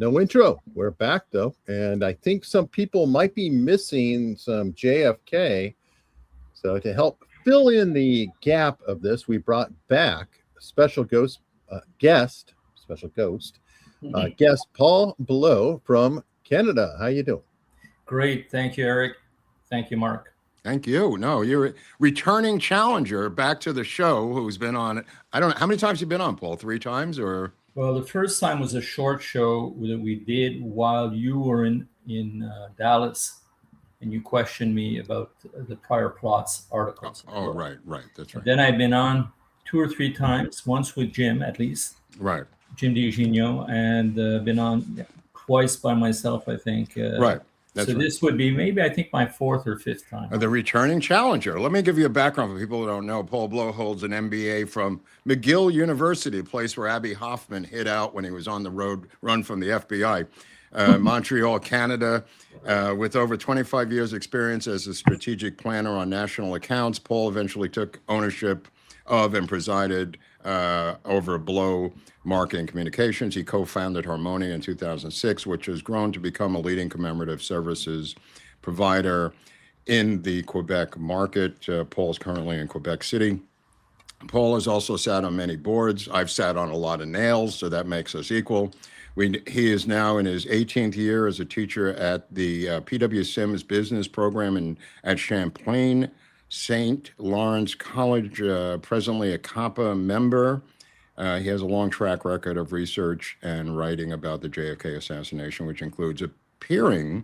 No intro. We're back though, and I think some people might be missing some JFK. So to help fill in the gap of this, we brought back a special guest Paul Bleau from Canada. How you doing? Great, thank you, Eric. Thank you, Mark. Thank you. No, you're a returning challenger back to the show who's been on, I don't know, how many times have you been on, Paul? 3 times or? Well, the first time was a short show that we did while you were in Dallas, and you questioned me about the prior plots articles. Oh, right, that's right. Then I've been on 2 or 3 times, once with Jim at least. Right. Jim DiEugenio, and been on twice by myself, I think. Right. That's right. This would be maybe, I think, my 4th or 5th time. The returning challenger. Let me give you a background for people who don't know. Paul Bleau holds an MBA from McGill University, a place where Abbie Hoffman hid out when he was on the run from the FBI. Montreal, Canada, with over 25 years experience as a strategic planner on national accounts. Paul eventually took ownership of and presided over Bleau Marketing Communications. He co-founded Harmonia in 2006, which has grown to become a leading commemorative services provider in the Quebec market. Paul's currently in Quebec City. Paul has also sat on many boards. I've sat on a lot of nails, so that makes us equal. He is now in his 18th year as a teacher at the P.W. Sims Business Program at Champlain St. Lawrence College, presently a CAPA member. He has a long track record of research and writing about the JFK assassination, which includes appearing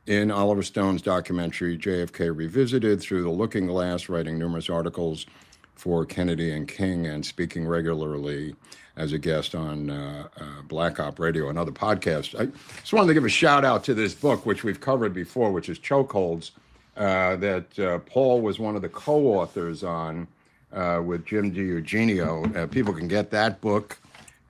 in Oliver Stone's documentary JFK Revisited, Through the Looking Glass, writing numerous articles for Kennedy and King, and speaking regularly as a guest on Black Op Radio and other podcasts. I just wanted to give a shout out to this book, which we've covered before, which is Chokeholds, that Paul was one of the co-authors on with Jim DiEugenio. People can get that book.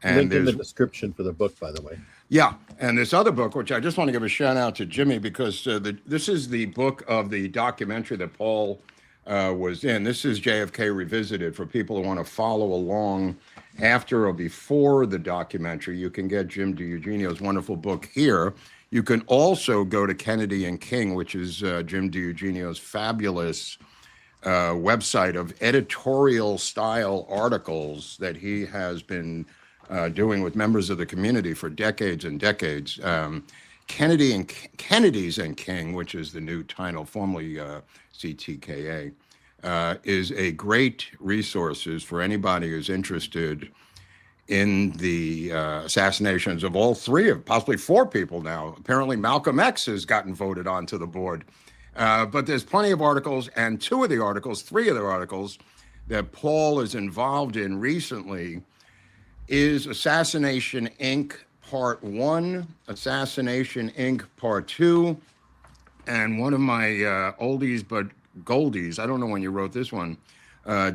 And link in the description for the book, by the way. Yeah, and this other book, which I just want to give a shout out to Jimmy, because this is the book of the documentary that Paul was in. This is JFK Revisited. For people who want to follow along after or before the documentary, you can get Jim DiEugenio's wonderful book here. You can also go to Kennedy and King, which is Jim DiEugenio's fabulous website of editorial style articles that he has been doing with members of the community for decades and decades. Kennedy's and King, which is the new title, formerly CTKA, is a great resources for anybody who's interested in the assassinations of all 3 of possibly 4 people now. Apparently Malcolm X has gotten voted onto the board. But there's plenty of articles, and 3 of the articles that Paul is involved in recently is Assassination Inc. Part 1, Assassination Inc. Part 2, and one of my oldies but goldies, I don't know when you wrote this one,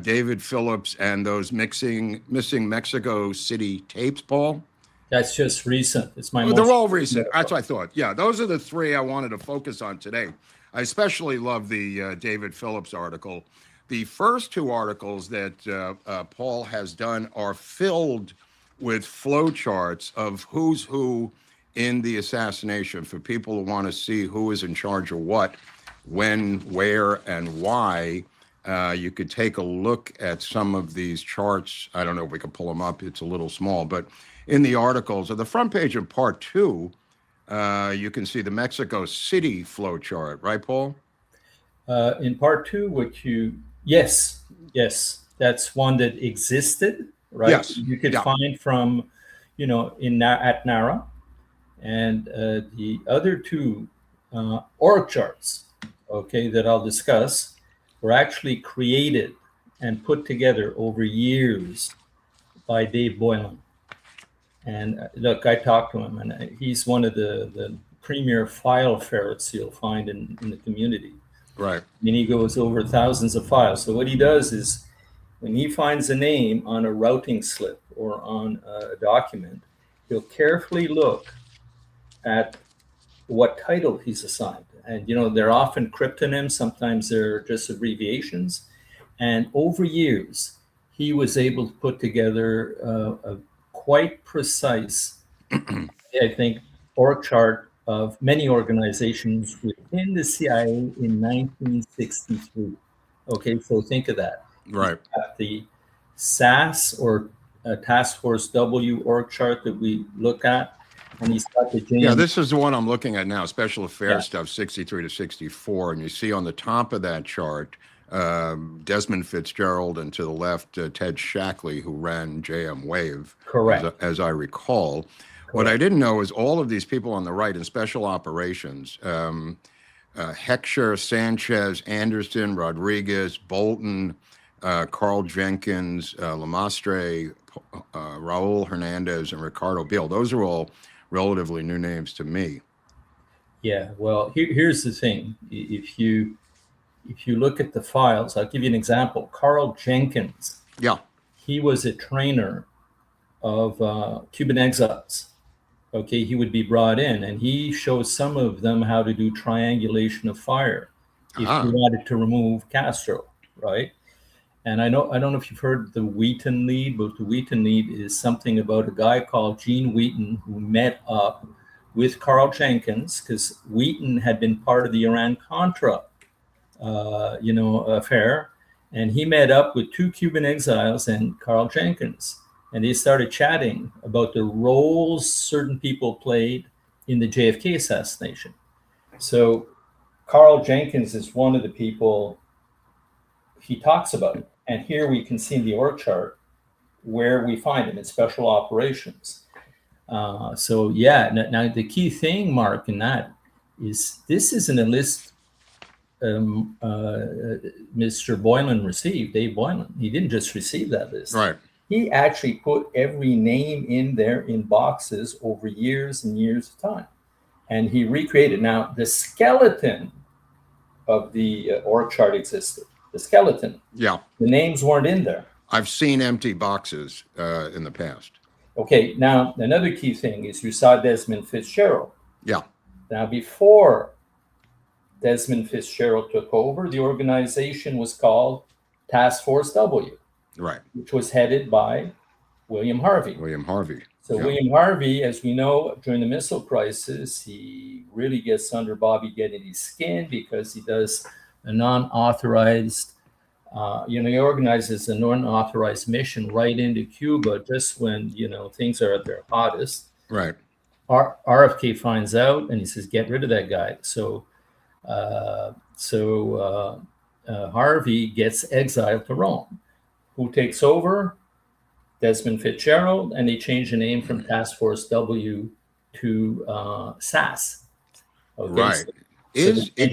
David Phillips and those missing Mexico City tapes, Paul? That's just recent. It's my They're all recent. That's what I thought. Yeah, those are the 3 I wanted to focus on today. I especially love the David Phillips article. The first 2 articles that Paul has done are filled with flowcharts of who's who in the assassination for people who want to see who is in charge of what, when, where, and why. You could take a look at some of these charts. I don't know if we can pull them up. It's a little small, but in the articles, at the front page of Part 2, you can see the Mexico City flow chart, right, Paul? In Part 2, yes, that's one that existed, right? Yes. You could find from, at NARA, and the other 2 org charts, okay, that I'll discuss, were actually created and put together over years by Dave Boylan. And look, I talked to him, and he's one of the premier file ferrets you'll find in the community. Right. I mean, he goes over thousands of files. So what he does is, when he finds a name on a routing slip or on a document, he'll carefully look at what title he's assigned. And, they're often cryptonyms. Sometimes they're just abbreviations. And over years, he was able to put together a quite precise I think, org chart of many organizations within the CIA in 1963. Okay, so think of that. Right. At the SAS or Task Force W org chart that we look at, and he's got the JM. Yeah, this is the one I'm looking at now, special affairs stuff, 63 to 64. And you see on the top of that chart, Desmond Fitzgerald, and to the left, Ted Shackley, who ran JMWAVE, Correct. as I recall. What I didn't know is all of these people on the right in special operations, Heckscher, Sanchez, Anderson, Rodriguez, Bolton, Carl Jenkins, Lamastre, Raul Hernandez, and Ricardo Beale. Those are all relatively new names to me. Yeah, well, here's the thing. If you look at the files, I'll give you an example. Carl Jenkins. Yeah. He was a trainer of Cuban exiles. Okay, he would be brought in, and he shows some of them how to do triangulation of fire if you wanted to remove Castro, right? And I don't know if you've heard the Whitten lead, but the Whitten lead is something about a guy called John Whitten who met up with Carl Jenkins, because Whitten had been part of the Iran-Contra, affair, and he met up with two Cuban exiles and Carl Jenkins. And they started chatting about the roles certain people played in the JFK assassination. So Carl Jenkins is one of the people he talks about. And here we can see in the org chart where we find him in special operations. Now the key thing, Mark, in that is this isn't a list Mr. Boylan received, Dave Boylan. He didn't just receive that list. Right. He actually put every name in there in boxes over years and years of time. And he recreated. Now, the skeleton of the org chart existed. The skeleton. Yeah. The names weren't in there. I've seen empty boxes in the past. Okay, now, another key thing is you saw Desmond Fitzgerald. Yeah. Now, before Desmond Fitzgerald took over, the organization was called Task Force W. Right. Which was headed by William Harvey. William Harvey. So yeah. William Harvey, as we know, during the missile crisis, he really gets under Bobby Kennedy's skin because he does a non-authorized, he organizes a non-authorized mission right into Cuba just when, things are at their hottest. Right. RFK finds out and he says, get rid of that guy. So Harvey gets exiled to Rome. Who takes over? Desmond Fitzgerald, and they change the name from Task Force W to SAS. Okay, right.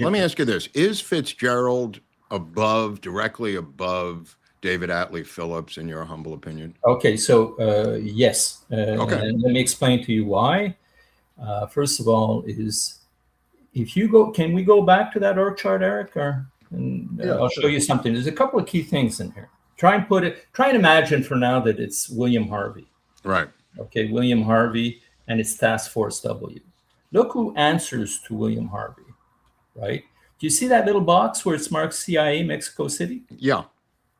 Let me ask you this. Is Fitzgerald directly above David Atlee Phillips, in your humble opinion? Okay, so yes. Okay. And let me explain to you why. First of all, can we go back to that org chart, Eric? I'll show you something. There's a couple of key things in here. Try and imagine for now that it's William Harvey. Right. Okay, William Harvey, and it's Task Force W. Look who answers to William Harvey, right? Do you see that little box where it's marked CIA, Mexico City? Yeah.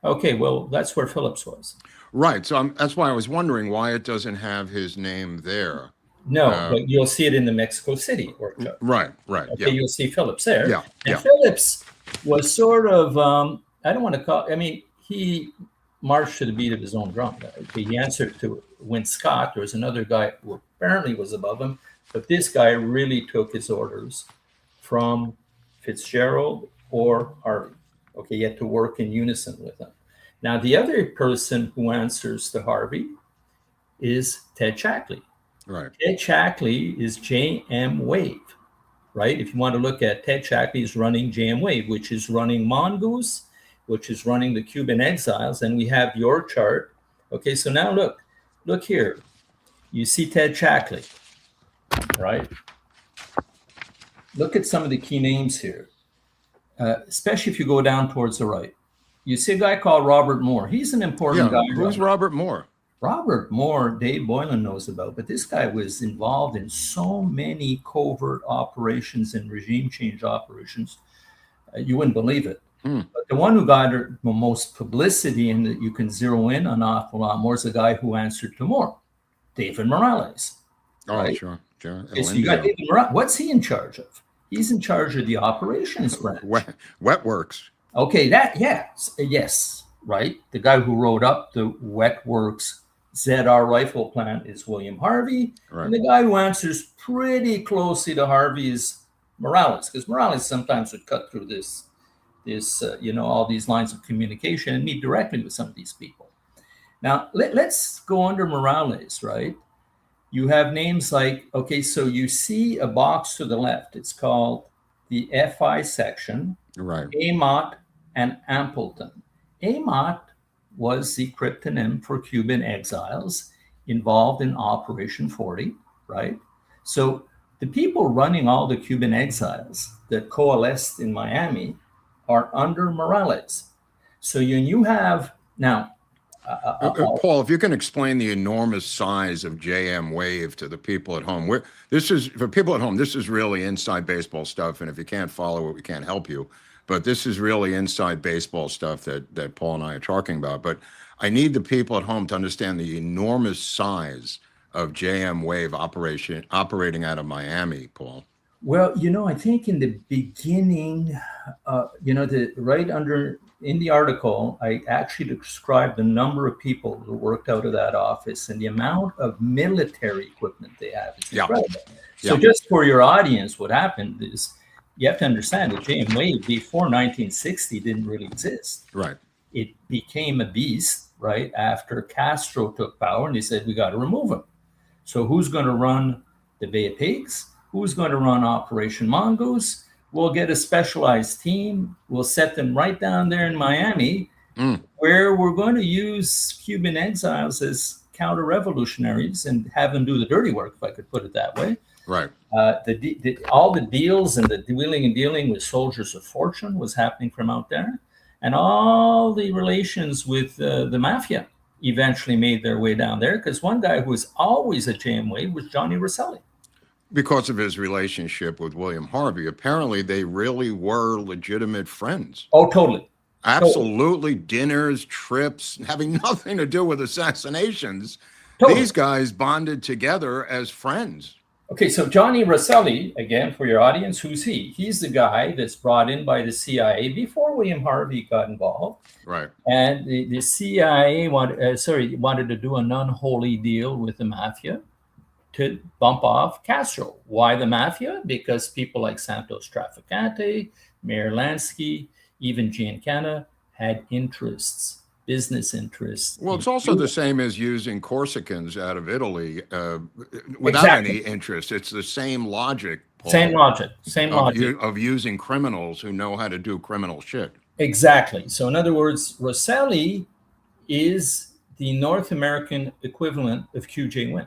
Okay, well, that's where Phillips was. Right. So that's why I was wondering why it doesn't have his name there. No, but you'll see it in the Mexico City org chart. Right. Okay, yeah. You'll see Phillips there. Yeah. And Phillips was sort of, he marched to the beat of his own drum. He answered to Win Scott. There was another guy who apparently was above him, but this guy really took his orders from Fitzgerald or Harvey. Okay, he had to work in unison with them. Now, the other person who answers to Harvey is Ted Shackley. Right. Ted Shackley is JMWAVE, right? If you want to look at Ted Shackley is running JMWAVE, which is running Mongoose, which is running the Cuban exiles, and we have your chart. Okay, so now look here. You see Ted Shackley, right? Look at some of the key names here, especially if you go down towards the right. You see a guy called Robert Moore. He's an important guy. Who's Robert Moore? Robert Moore, Dave Boylan knows about, but this guy was involved in so many covert operations and regime change operations. You wouldn't believe it. But the one who got the most publicity and that you can zero in an awful lot more is the guy who answered to Moore, David Morales. Oh, right? Sure. Okay, so you got David Morales. What's he in charge of? He's in charge of the operations branch. Wet works. Okay, yes, right. The guy who wrote up the Wet Works ZR rifle plan is William Harvey. Right. And the guy who answers pretty closely to Harvey is Morales, because Morales sometimes would cut through this all these lines of communication and meet directly with some of these people. Now, let's go under Morales, right? You have names like, okay, so you see a box to the left. It's called the FI section, right? Amott and Ampleton. Amott was the cryptonym for Cuban exiles involved in Operation 40, right? So the people running all the Cuban exiles that coalesced in Miami are under Morales. So you have now... Paul, if you can explain the enormous size of JMWAVE to the people at home. For people at home, this is really inside baseball stuff. And if you can't follow it, we can't help you. But this is really inside baseball stuff that Paul and I are talking about. But I need the people at home to understand the enormous size of JMWAVE operating out of Miami, Paul. Well, I think in the beginning, in the article, I actually described the number of people who worked out of that office and the amount of military equipment they have. It's incredible. So just for your audience, what happened is you have to understand that JMWAVE before 1960 didn't really exist. Right. It became a beast, right, after Castro took power and they said, we got to remove him. So who's going to run the Bay of Pigs? Who's going to run Operation Mongoose? We'll get a specialized team. We'll set them right down there in Miami, where we're going to use Cuban exiles as counter-revolutionaries and have them do the dirty work, if I could put it that way. Right. All the deals and the wheeling and dealing with soldiers of fortune was happening from out there. And all the relations with the mafia eventually made their way down there, because one guy who was always at JMWAVE was Johnny Rosselli. Because of his relationship with William Harvey, apparently they really were legitimate friends. Oh, totally. Absolutely. Dinners, trips, having nothing to do with assassinations. Totally. These guys bonded together as friends. Okay, so Johnny Rosselli, again, for your audience, who's he? He's the guy that's brought in by the CIA before William Harvey got involved. Right. And the CIA wanted to do an unholy deal with the mafia to bump off Castro. Why the mafia? Because people like Santos Trafficante, Mayor Lansky, even Giancana had interests, business interests. Well, it's also the same as using Corsicans out of Italy without any interest. It's the same logic, Paul. Same logic. Of using criminals who know how to do criminal shit. Exactly. So in other words, Rosselli is the North American equivalent of QJ Win.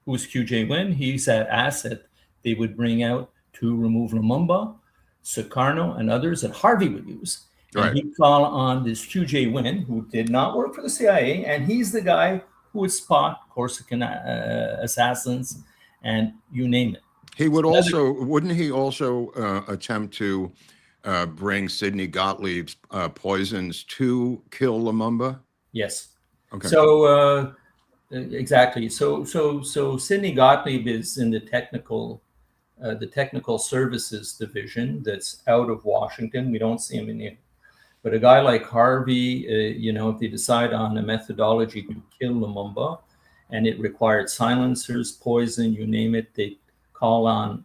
Who's QJ Win? He's that asset they would bring out to remove Lumumba, Sukarno, and others that Harvey would use. And he'd call on this QJ Win, who did not work for the CIA, and he's the guy who would spot Corsican assassins and you name it. He would also, wouldn't he also attempt to bring Sidney Gottlieb's poisons to kill Lumumba? Yes. Okay. So exactly. So Sidney Gottlieb is in the technical services division that's out of Washington. We don't see him in here. But a guy like Harvey, if they decide on a methodology to kill Lumumba, and it required silencers, poison, you name it, they call on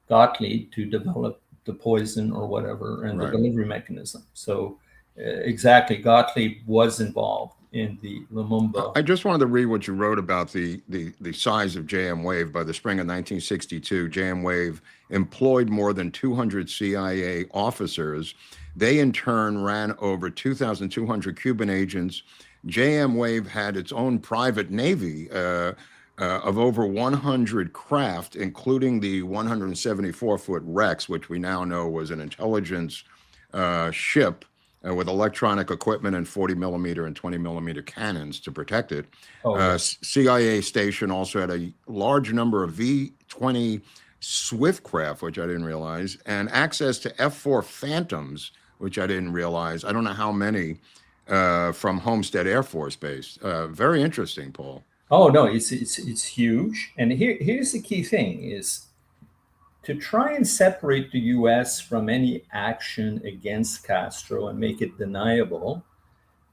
Gottlieb to develop the poison or whatever and the delivery mechanism. So exactly, Gottlieb was involved in the Lumumba. I just wanted to read what you wrote about the size of JMWAVE. By the spring of 1962, JMWAVE employed more than 200 CIA officers. They in turn ran over 2,200 Cuban agents. JMWAVE had its own private navy of over 100 craft, including the 174-foot Rex, which we now know was an intelligence ship with electronic equipment and 40mm and 20mm cannons to protect it. CIA station also had a large number of V-20 Swift craft, which I didn't realize, and access to F-4 Phantoms, which I didn't realize. I don't know how many from Homestead Air Force Base. Very interesting, Paul. Oh no, it's huge. And here's the key thing is to try and separate the US from any action against Castro and make it deniable.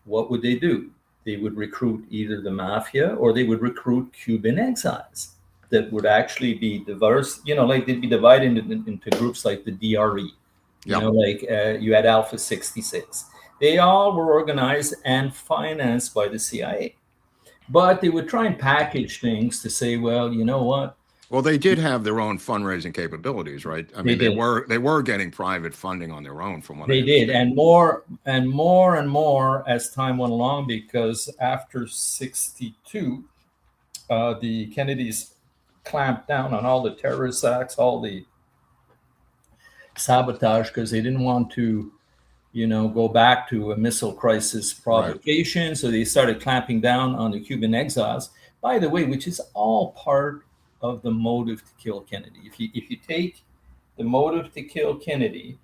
What would they do? They would recruit either the mafia or they would recruit Cuban exiles that would actually be diverse, like they'd be divided into groups like the DRE, you had Alpha 66. They all were organized and financed by the CIA. But they would try and package things to say, well, you know what? Well, they did have their own fundraising capabilities, right? I mean, they were getting private funding on their own, from what I understand. They did, and more and more as time went along, because after 62, the Kennedys clamped down on all the terrorist acts, all the sabotage, because they didn't want to, go back to a missile crisis provocation. Right. So they started clamping down on the Cuban exiles, by the way, which is all part of the motive to kill Kennedy. If you take the motive to kill Kennedy,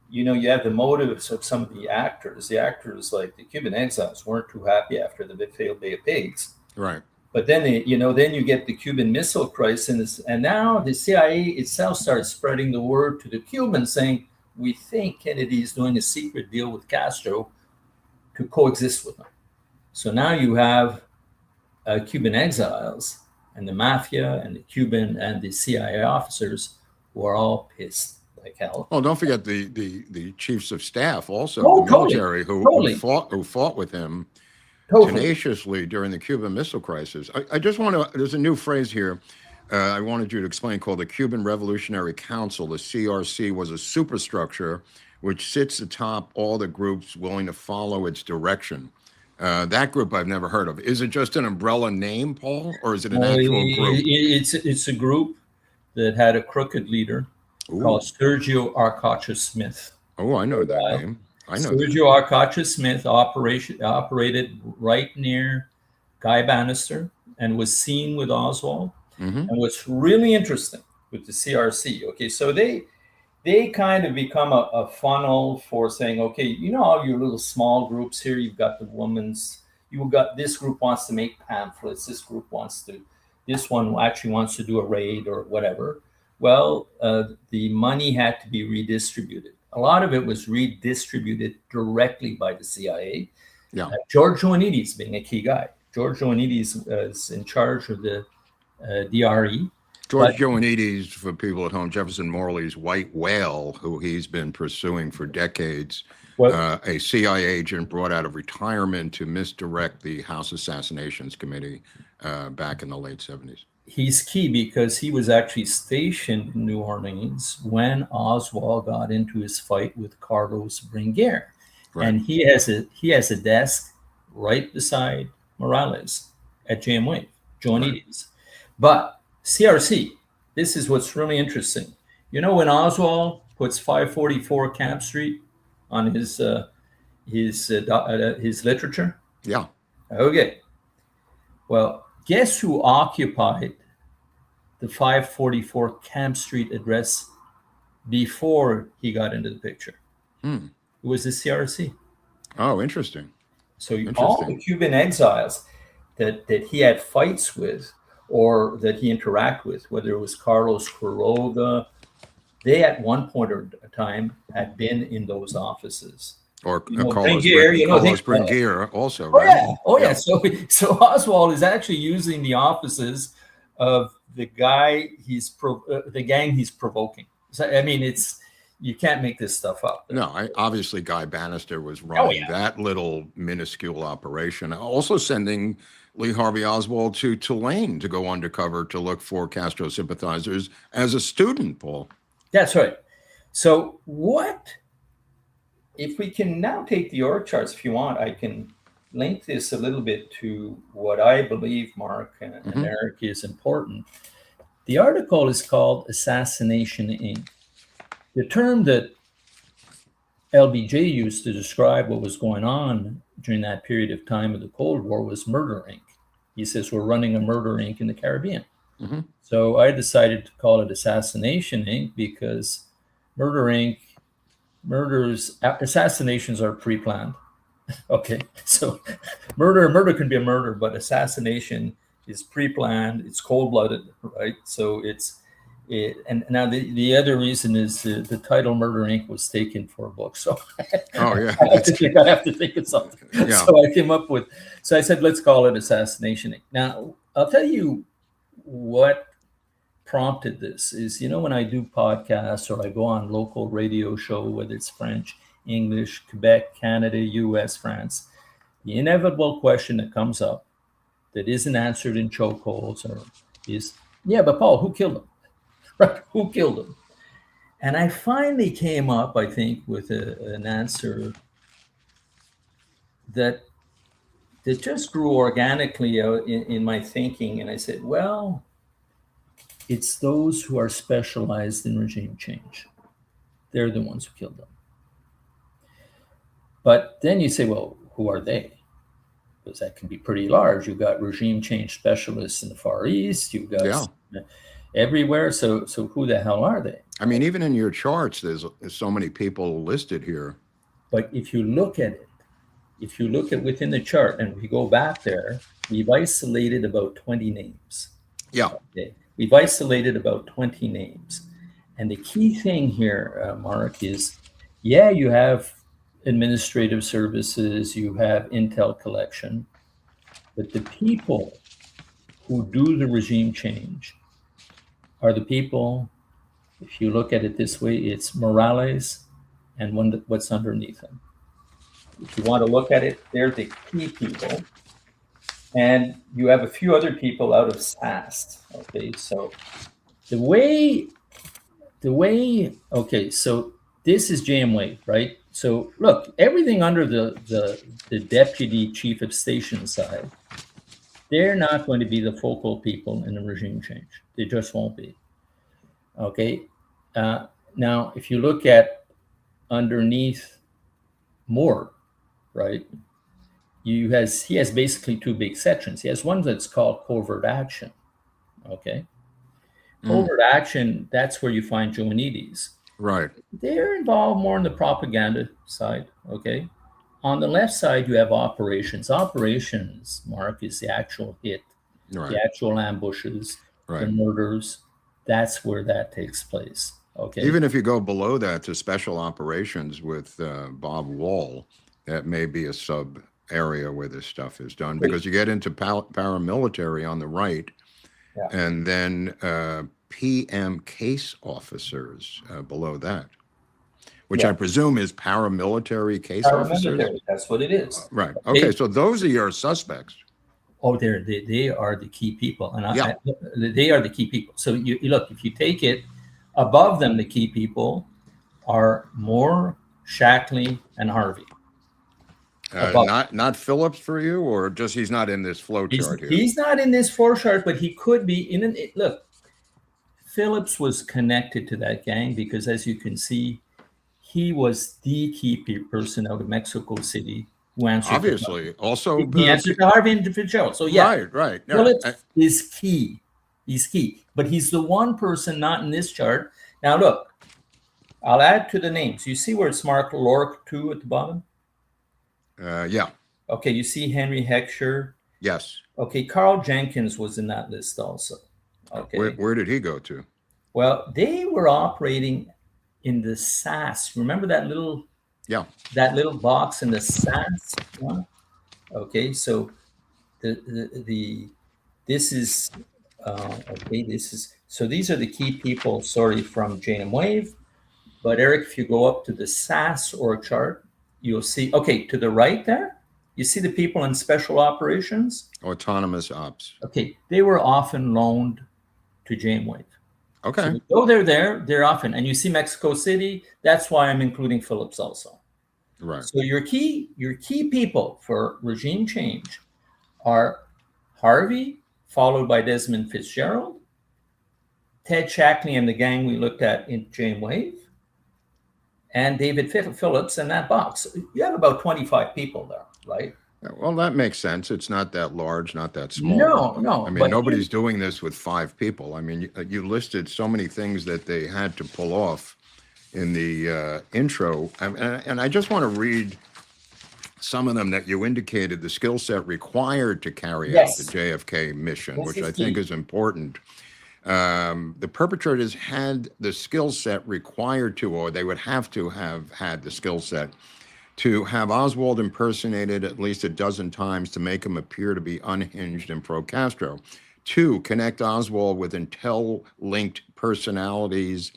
you have the motives of some of the actors. The actors, like the Cuban exiles, weren't too happy after the failed Bay of Pigs. Right. But then then you get the Cuban Missile Crisis, and now the CIA itself starts spreading the word to the Cubans, saying, we think Kennedy is doing a secret deal with Castro to coexist with them. So now you have Cuban exiles and the mafia and the Cuban and the CIA officers who are all pissed like hell. Oh, don't forget the chiefs of staff also, the military who fought with him tenaciously during the Cuban Missile Crisis. I just want to, there's a new phrase here I wanted you to explain called the Cuban Revolutionary Council. The CRC was a superstructure which sits atop all the groups willing to follow its direction. That group I've never heard of. Is it just an umbrella name, Paul, or is it an actual group? It's a group that had a crooked leader called Sergio Arcacha Smith. Oh, I know that name. I know Sergio Arcacha Smith operated right near Guy Bannister and was seen with Oswald. Mm-hmm. And what's really interesting with the CRC, okay, so they kind of become a funnel for saying, okay, all your little small groups here, you've got the you've got this group wants to make pamphlets, this group this one actually wants to do a raid or whatever. Well, the money had to be redistributed. A lot of it was redistributed directly by the CIA. Yeah. George Ioannidis being a key guy. George Ioannidis is in charge of the DRE. George Ioannidis, for people at home, Jefferson Morley's white whale, who he's been pursuing for decades, a CIA agent brought out of retirement to misdirect the House Assassinations Committee back in the late 70s. He's key because he was actually stationed in New Orleans when Oswald got into his fight with Carlos Bringuier. Right. And he has a desk right beside Morales at JMWAVE, Ioannidis. But CRC, this is what's really interesting. When Oswald puts 544 Camp Street on his literature? Yeah. Okay. Well, guess who occupied the 544 Camp Street address before he got into the picture? It was the CRC. Oh, interesting. So all the Cuban exiles that he had fights with, or that he interacted with, whether it was Carlos Quiroga, they at one point or a time had been in those offices. Or Carlos Bringuier also, right? Yeah. Yeah. So Oswald is actually using the offices of the guy the gang he's provoking. So I mean, you can't make this stuff up. No, obviously Guy Bannister was running that little minuscule operation, also sending Lee Harvey Oswald to Tulane to go undercover to look for Castro sympathizers as a student, Paul. That's right. So if we can now take the org charts, if you want, I can link this a little bit to what I believe, Mark and Eric, is important. The article is called Assassination Inc. The term that LBJ used to describe what was going on during that period of time of the Cold War was Murder Inc. He says, we're running a Murder Inc. in the Caribbean. Mm-hmm. So I decided to call it Assassination Inc. because Murder Inc. Assassinations are pre-planned. Okay, so murder can be a murder, but assassination is pre-planned, it's cold-blooded, right? So and now the other reason is the title Murder Inc. was taken for a book. So Oh, yeah. I have to think of something. Yeah. So I came up with, so I said, let's call it Assassination Inc. Now, I'll tell you what prompted this is, when I do podcasts or I go on local radio show, whether it's French, English, Quebec, Canada, US, France, the inevitable question that comes up that isn't answered in chokeholds is, yeah, but Paul, who killed him? Right? Who killed him? And I finally came up, I think, with an answer that just grew organically in my thinking. And I said, well, it's those who are specialized in regime change. They're the ones who killed them. But then you say, well, who are they? Because that can be pretty large. You've got regime change specialists in the Far East. You've got everywhere. So who the hell are they? I mean, even in your charts, there's so many people listed here. But if you look at it, within the chart, and we go back there, we've isolated about 20 names. Yeah. Okay. We've isolated about 20 names. And the key thing here, Mark, is, you have administrative services, you have intel collection, but the people who do the regime change are the people, if you look at it this way, it's Morales and what's underneath him. If you want to look at it, they're the key people. And you have a few other people out of SAS. Okay, so the way, okay, so this is JMWAVE, right? So look, everything under the deputy chief of station side, they're not going to be the focal people in the regime change. They just won't be. Okay. Now, if you look at underneath Moore, right? He has basically two big sections. He has one that's called covert action. Okay. Covert action, that's where you find Joanides. Right. They're involved more in the propaganda side. Okay. On the left side, you have operations. Operations, Mark, is the actual hit, the actual ambushes, the murders. That's where that takes place. Okay. Even if you go below that to special operations with Bob Wall, that may be a sub area where this stuff is done, because you get into paramilitary on the right, and then PM case officers below that, which I presume is paramilitary case officers. That's what it is. Right. Okay. So those are your suspects. Oh, they are the key people, and they are the key people. So you look, if you take it above them, the key people are Moore, Shackley, and Harvey. Not Phillips for you, or just he's not in this flow chart here. He's not in this flow chart, but he could be in it. Look, Phillips was connected to that gang because, as you can see, he was the key person out of Mexico City who answered. Obviously, also he answered to Harvey and Fitzgerald. So right. Phillips is key. He's key, but he's the one person not in this chart. Now look, I'll add to the names. You see where it's marked Lork 2 at the bottom? Yeah. Okay, you see Henry Heckscher? Yes. Okay, Carl Jenkins was in that list also. Okay. Where did he go to? Well, they were operating in the SAS. Remember that little box in the SAS one? Okay, so this is so these are the key people, from JMWAVE. But Eric, if you go up to the SAS org chart, you'll see, to the right there, you see the people in special operations? Autonomous ops. Okay, they were often loaned to JMWAVE. Okay. So they're often, and you see Mexico City, that's why I'm including Phillips also. Right. So your key people for regime change are Harvey, followed by Desmond Fitzgerald, Ted Shackley and the gang we looked at in JMWAVE, and David Phillips in that box. You have about 25 people there, right? Well, that makes sense. It's not that large, not that small. No. I mean, nobody's doing this with 5 people. I mean, you listed so many things that they had to pull off in the intro. And I just want to read some of them that you indicated the skill set required to carry out Yes. the JFK mission, This which is I think key. is important. The perpetrators had the skill set required to, or they would have to have had the skill set to have Oswald impersonated at least a dozen times to make him appear to be unhinged and pro-Castro. 2, connect Oswald with intel-linked personalities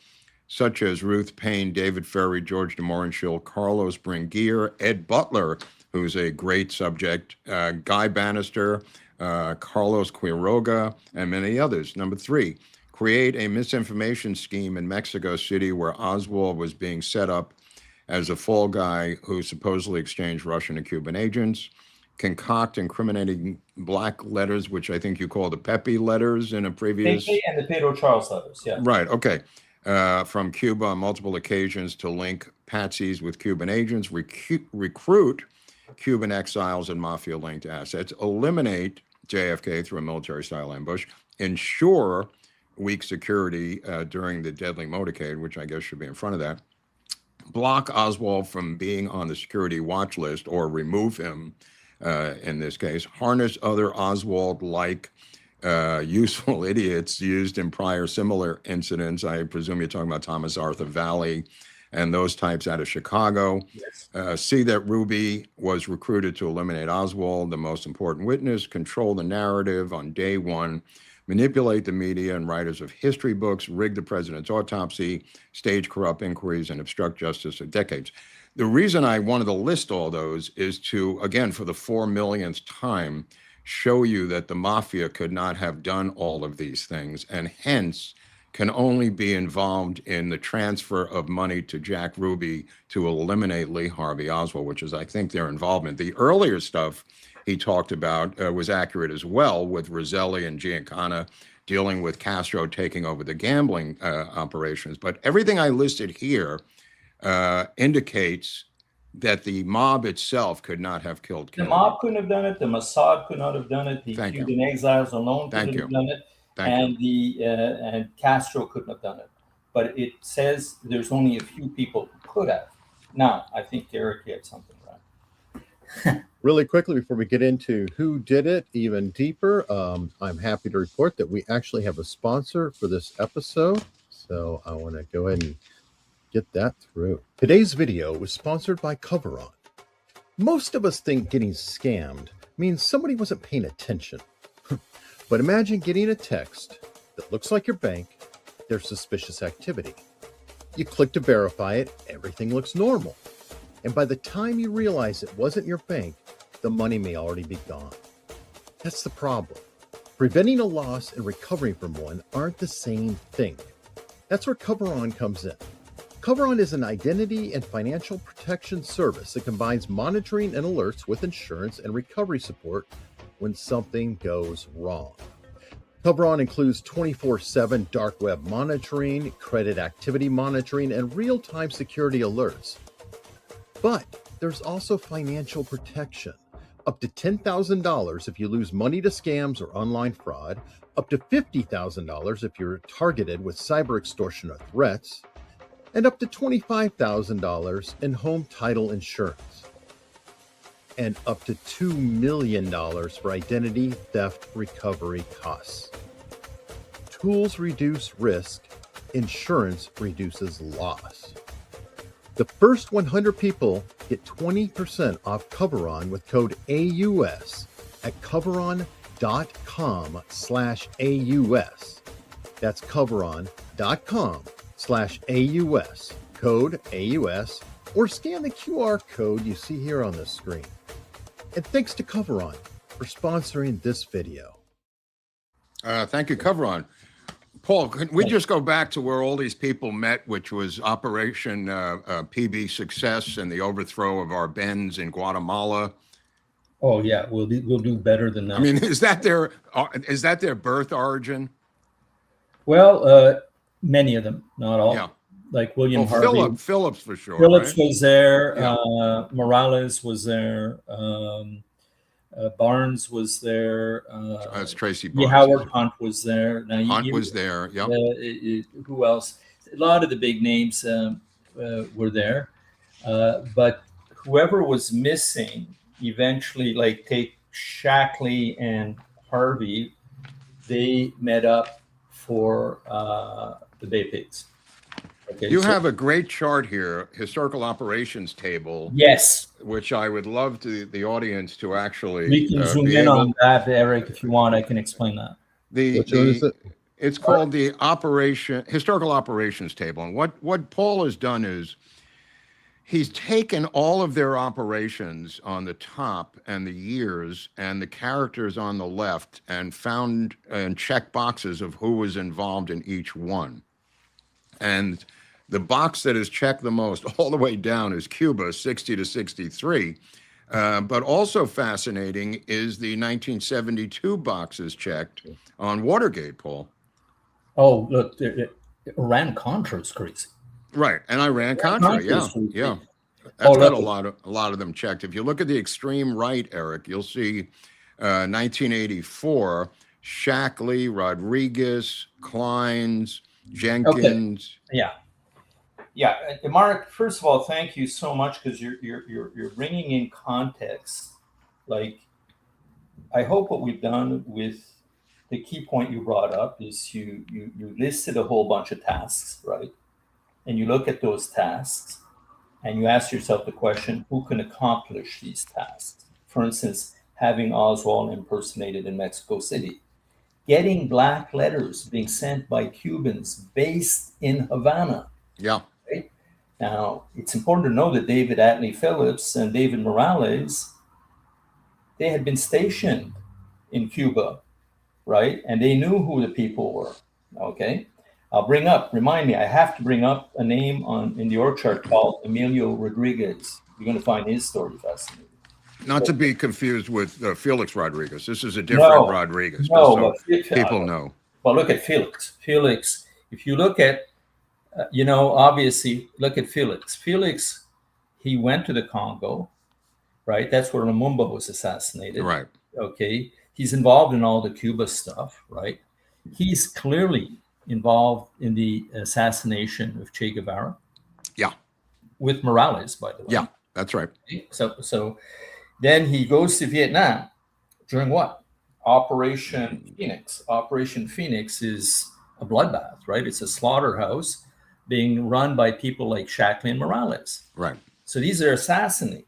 such as Ruth Payne, David Ferry, George de Mohrenschildt, Carlos Bringuier, Ed Butler, who's a great subject, Guy Bannister, Carlos Quiroga, and many others. Number 3, create a misinformation scheme in Mexico City where Oswald was being set up as a fall guy who supposedly exchanged Russian and Cuban agents. Concoct incriminating black letters, which I think you call the Pepe letters in a previous... Pepe and the Pedro Charles letters, yeah. Right, okay. From Cuba on multiple occasions to link patsies with Cuban agents, recruit Cuban exiles and mafia-linked assets, eliminate JFK through a military-style ambush, ensure weak security during the deadly motorcade, which I guess should be in front of that, block Oswald from being on the security watch list or remove him in this case, harness other Oswald-like useful idiots used in prior similar incidents. I presume you're talking about Thomas Arthur Valley and those types out of Chicago. Yes. See that Ruby was recruited to eliminate Oswald, the most important witness, control the narrative on day 1, manipulate the media and writers of history books, rig the president's autopsy, stage corrupt inquiries, and obstruct justice for decades. The reason I wanted to list all those is to, again, for the 4 millionth time, show you that the mafia could not have done all of these things and hence can only be involved in the transfer of money to Jack Ruby to eliminate Lee Harvey Oswald, which is, I think, their involvement. The earlier stuff he talked about was accurate as well, with Roselli and Giancana dealing with Castro taking over the gambling operations. But everything I listed here indicates that the mob itself could not have killed Kennedy. The mob couldn't have done it. The Mossad could not have done it. The Cuban exiles alone couldn't have done it. And Castro couldn't have done it. But it says there's only a few people who could have. Now, I think Derek had something right. Really quickly, before we get into who did it even deeper, I'm happy to report that we actually have a sponsor for this episode. So I want to go ahead and get that through. Today's video was sponsored by Coveron. Most of us think getting scammed means somebody wasn't paying attention. But imagine getting a text that looks like your bank, there's suspicious activity. You click to verify it, everything looks normal. And by the time you realize it wasn't your bank, the money may already be gone. That's the problem. Preventing a loss and recovering from one aren't the same thing. That's where Coveron comes in. Coveron is an identity and financial protection service that combines monitoring and alerts with insurance and recovery support when something goes wrong. Coveron includes 24/7 dark web monitoring, credit activity monitoring, and real-time security alerts. But there's also financial protection. Up to $10,000 if you lose money to scams or online fraud, up to $50,000 if you're targeted with cyber extortion or threats, and up to $25,000 in home title insurance, and up to $2 million for identity theft recovery costs. Tools reduce risk, insurance reduces loss. The first 100 people get 20% off Coveron with code AUS at coveron.com/AUS. That's coveron.com/AUS, code AUS, or scan the QR code you see here on the screen. And thanks to Coveron for sponsoring this video. Thank you, Coveron. Paul, can we just go back to where all these people met, which was Operation PB Success and the overthrow of our Benz in Guatemala? Oh yeah, we'll do better than that. I mean, is that their birth origin? Well, many of them, not all. Yeah. Like William Harvey. Phillips for sure. Phillips right? was there. Yeah. Morales was there. Barnes was there. That's Tracy Lee Barnes. Howard Hunt was there. Now, Hunt was there. Yeah. Who else? A lot of the big names were there. But whoever was missing eventually, like take Shackley and Harvey, they met up for the Bay Pigs. Okay, You have a great chart here, historical operations table. Yes. Which I would love the audience to actually We can zoom in on that, Eric, if you want. I can explain that. It's called the historical operations table. And what Paul has done is he's taken all of their operations on the top and the years and the characters on the left and found and checked boxes of who was involved in each one. And the box that is checked the most all the way down is Cuba, 60 to 63. But also fascinating is the 1972 boxes checked on Watergate, Paul. Oh, look, Iran-Contra is crazy. Right, and Iran-Contra, yeah. That's got a lot of them checked. If you look at the extreme right, Eric, you'll see 1984, Shackley, Rodriguez, Kleins, Jenkins. Okay. Yeah, Mark. First of all, thank you so much because you're bringing in context. Like, I hope what we've done with the key point you brought up is you listed a whole bunch of tasks, right? And you look at those tasks, and you ask yourself the question: who can accomplish these tasks? For instance, having Oswald impersonated in Mexico City, getting black letters being sent by Cubans based in Havana. Yeah. Right? Now, it's important to know that David Atlee Phillips and David Morales, they had been stationed in Cuba, right? And they knew who the people were, okay? Remind me, I have to bring up a name in the org chart called Emilio Rodriguez. You're going to find his story fascinating. Not to be confused with Felix Rodriguez. This is a different Rodriguez. No, people know. Well, look at Felix. Felix, if you look at, obviously, look at Felix. Felix, he went to the Congo, right? That's where Lumumba was assassinated. Right. Okay. He's involved in all the Cuba stuff, right? He's clearly involved in the assassination of Che Guevara. Yeah. With Morales, by the way. Yeah, that's right. Okay. So then he goes to Vietnam during what? Operation Phoenix. Operation Phoenix is a bloodbath, right? It's a slaughterhouse being run by people like Shackley and Morales. Right. So these are assassination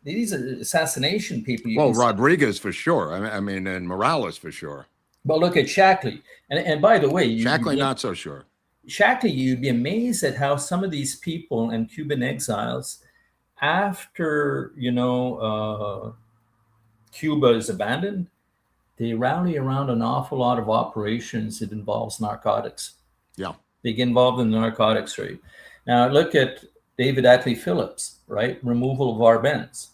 people. Well, Rodriguez for sure. I mean, and Morales for sure. But look at Shackley. And by the way, Shackley, not so sure. Shackley, you'd be amazed at how some of these people and Cuban exiles, after, Cuba is abandoned, they rally around an awful lot of operations that involves narcotics. Yeah. They get involved in the narcotics trade. Now, look at David Atlee Phillips, right? Removal of Arbenz.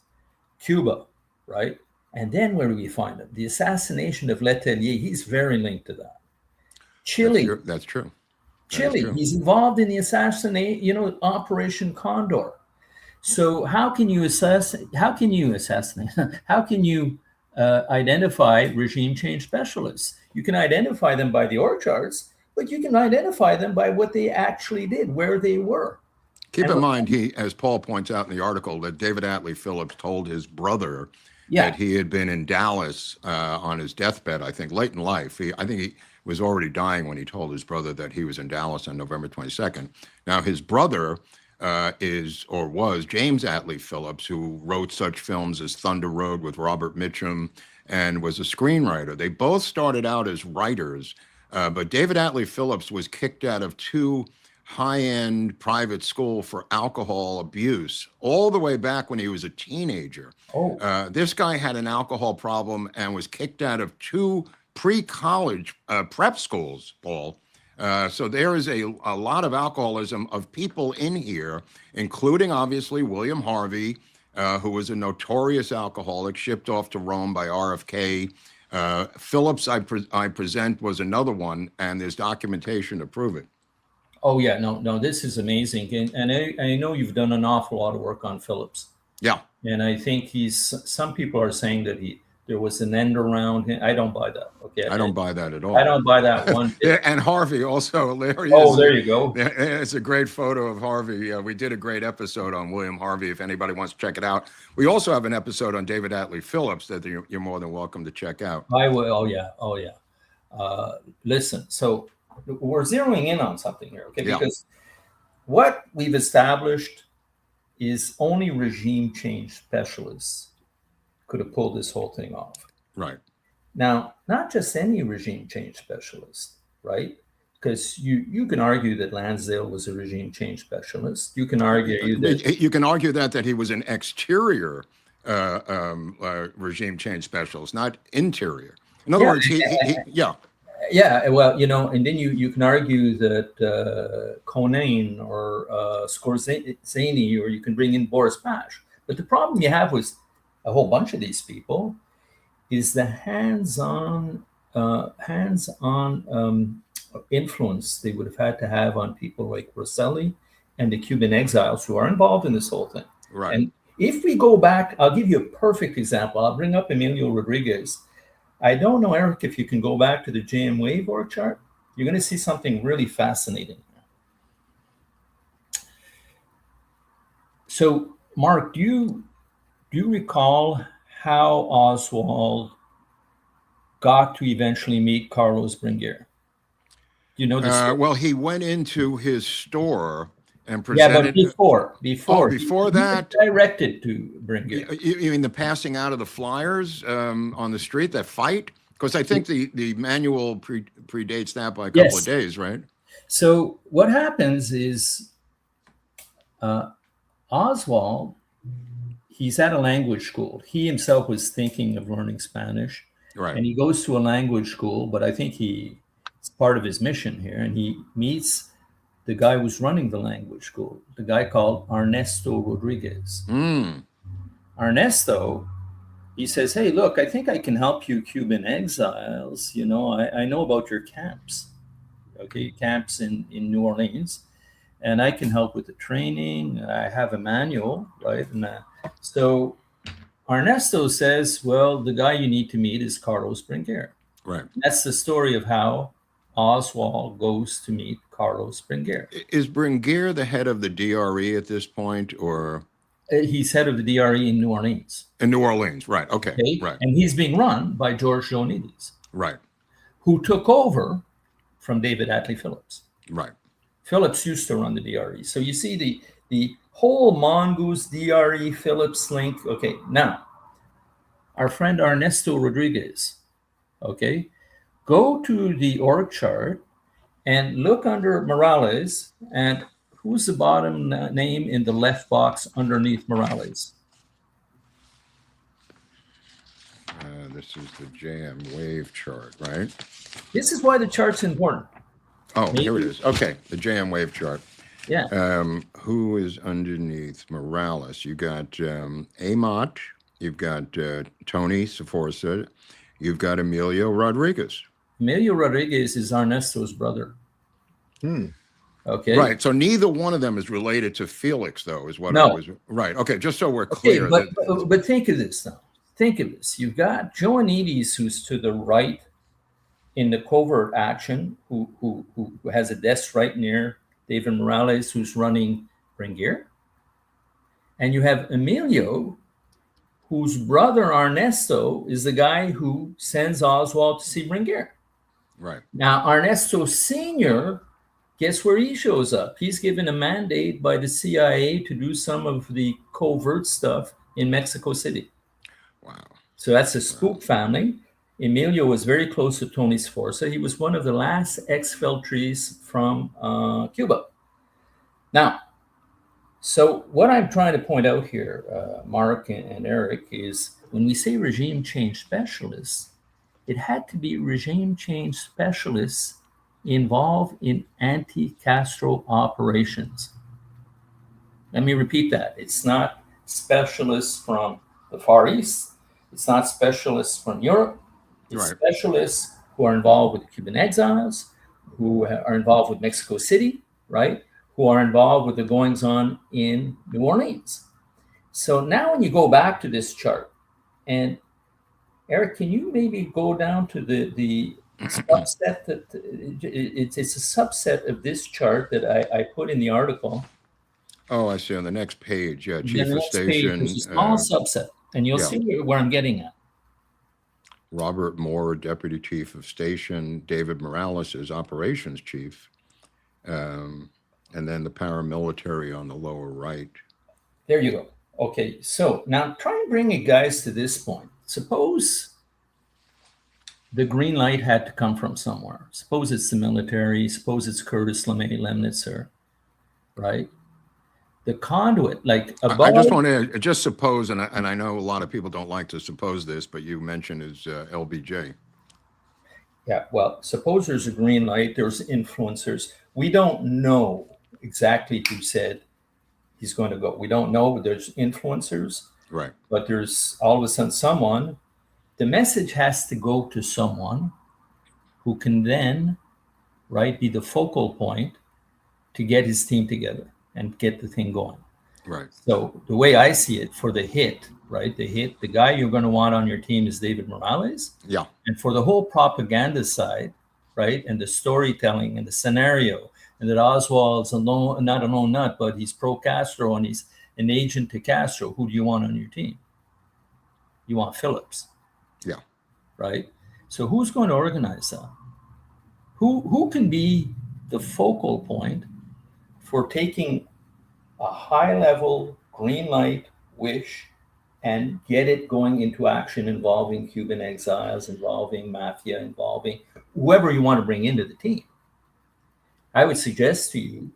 Cuba, right? And then where do we find him? The assassination of Letelier, he's very linked to that. Chile. That's true. Chile, he's involved in the assassination, Operation Condor. So how can you assassinate? How can you identify regime change specialists? You can identify them by the org charts, but you can identify them by what they actually did, where they were. Keep in mind, as Paul points out in the article, that David Atlee Phillips told his brother that he had been in Dallas on his deathbed, I think, late in life. I think he was already dying when he told his brother that he was in Dallas on November 22nd. Now, his brother was James Atlee Phillips, who wrote such films as Thunder Road with Robert Mitchum and was a screenwriter. They both started out as writers, but David Atlee Phillips was kicked out of two high-end private school for alcohol abuse all the way back when he was a teenager. This guy had an alcohol problem and was kicked out of two pre-college prep schools, Paul. So there is a lot of alcoholism of people in here, including obviously William Harvey, who was a notorious alcoholic, shipped off to Rome by RFK. Phillips, I present, was another one, and there's documentation to prove it. Oh yeah, no, this is amazing, and I know you've done an awful lot of work on Phillips. Yeah, and I think some people are saying that There was an end around him. I don't buy that. Okay, I don't buy that at all. I don't buy that one. Yeah, and Harvey also. There he Oh, is. there you go. It's a great photo of Harvey. We did a great episode on William Harvey. If anybody wants to check it out, we also have an episode on David Atlee Phillips that you're more than welcome to check out. I will. Oh yeah. Listen. So we're zeroing in on something here, okay? Yeah. Because what we've established is only regime change specialists could have pulled this whole thing off. Right. Now, not just any regime change specialist, right? Because you can argue that Lansdale was a regime change specialist. You can argue that you can argue that he was an exterior regime change specialist, not interior. In other words, Yeah, well, and then you can argue that Conan or Skorzeny, or you can bring in Boris Pash. But the problem you have with a whole bunch of these people is the hands-on influence they would have had to have on people like Rosselli and the Cuban exiles who are involved in this whole thing. Right. And if we go back, I'll give you a perfect example. I'll bring up Emilio Rodriguez. I don't know, Eric, if you can go back to the JMWAVE org chart, you're going to see something really fascinating. So, Mark, do you recall how Oswald got to eventually meet Carlos Bringuier? Do you know this? Well, he went into his store and presented. Yeah, but before that, he was directed to Bringuier. You mean the passing out of the flyers on the street, that fight? Because I think the manual predates that by a couple of days, right? So what happens is Oswald, he's at a language school. He himself was thinking of learning Spanish. Right. And he goes to a language school, but I think it's part of his mission here. And he meets the guy who's running the language school, the guy called Ernesto Rodriguez. Ernesto, he says, hey, look, I think I can help you Cuban exiles. I know about your camps, okay, camps in New Orleans, and I can help with the training. I have a manual, right? And so Ernesto says, well, the guy you need to meet is Carlos Bringuier. Right. That's the story of how Oswald goes to meet Carlos Bringuier. Is Bringuier the head of the DRE at this point, or? He's head of the DRE in New Orleans. In New Orleans, right. Okay. Right. And he's being run by George Joanides. Right. Who took over from David Atlee Phillips. Right. Phillips used to run the DRE. So you see the whole Mongoose DRE Phillips link. Okay, now, our friend Ernesto Rodriguez, okay, go to the org chart and look under Morales, and who's the bottom name in the left box underneath Morales? This is the JMWAVE chart, right? This is why the chart's important. Oh, here it is. Okay, the JMWAVE chart. Yeah. Who is underneath Morales? You got Amot, you've got Tony Sforza, you've got Emilio Rodriguez. Emilio Rodriguez is Ernesto's brother. Okay. Right. So neither one of them is related to Felix, though, is what I was. Right. Okay. Just so we're clear. But think of this now. Think of this. You've got Joanides, who's to the right in the covert action, who has a desk right near David Morales, who's running Bringuier. And you have Emilio, whose brother Ernesto is the guy who sends Oswald to see Bringuier. Right. Now, Ernesto Sr., guess where he shows up? He's given a mandate by the CIA to do some of the covert stuff in Mexico City. Wow. So that's a spook family. Emilio was very close to Tony Sforza. He was one of the last exfiltrees from Cuba. Now, so what I'm trying to point out here, Mark and Eric, is when we say regime change specialists, it had to be regime change specialists involved in anti-Castro operations. Let me repeat that. It's not specialists from the Far East. It's not specialists from Europe. It's specialists who are involved with the Cuban exiles, who are involved with Mexico City, right? Who are involved with the goings-on in New Orleans. So now when you go back to this chart, and Eric, can you maybe go down to the subset that it's a subset of this chart that I put in the article. Oh, I see on the next page. Yeah, And chief then the of next page, station. there's a small subset, and you'll yeah. see where I'm getting at. Robert Moore, deputy chief of station. David Morales is operations chief. And then the paramilitary on the lower right. There you go. Okay, so now try and bring you guys to this point. Suppose the green light had to come from somewhere. Suppose it's the military. Suppose it's Curtis LeMay Lemnitzer, right? The conduit, like above. I just want to just suppose, and I know a lot of people don't like to suppose this, but you mentioned is LBJ. Yeah, well, suppose there's a green light. There's influencers. We don't know exactly who said he's going to go. We don't know. There's influencers, right? But there's all of a sudden someone. The message has to go to someone who can then, right, be the focal point to get his team together and get the thing going. Right. So the way I see it, for the hit, right, the guy you're going to want on your team is David Morales. Yeah. And for the whole propaganda side, right, and the storytelling and the scenario, and that Oswald's not a lone nut, but he's pro-Castro and he's an agent to Castro. Who do you want on your team? You want Phillips. Yeah. Right. So who's going to organize that? Who can be the focal point for taking a high-level green light wish and get it going into action involving Cuban exiles, involving mafia, involving whoever you want to bring into the team? I would suggest to you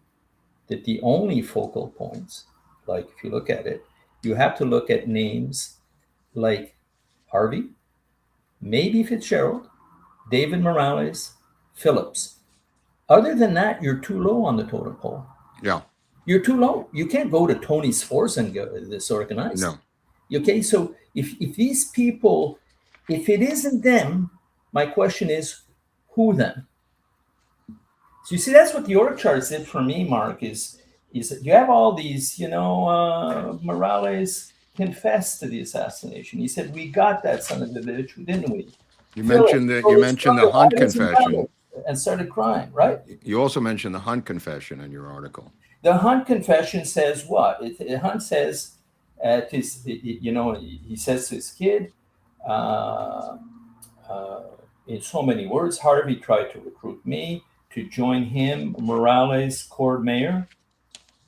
that the only focal points, like if you look at it, you have to look at names like Harvey, maybe Fitzgerald, David Morales, Phillips. Other than that, you're too low on the totem pole. Yeah. You're too low. You can't go to Tony Sforza and get this organized. No. Okay, so if these people, if it isn't them, my question is, who then? So you see, that's what the org charts did for me, Mark, is that you have all these, Morales confessed to the assassination. He said, we got that son of a bitch, didn't we? You mentioned the Hunt confession. And started crying, right? You also mentioned the Hunt confession in your article. The Hunt confession says what? Hunt says, he says to his kid, in so many words, Harvey tried to recruit me to join him, Morales, Cord Meyer.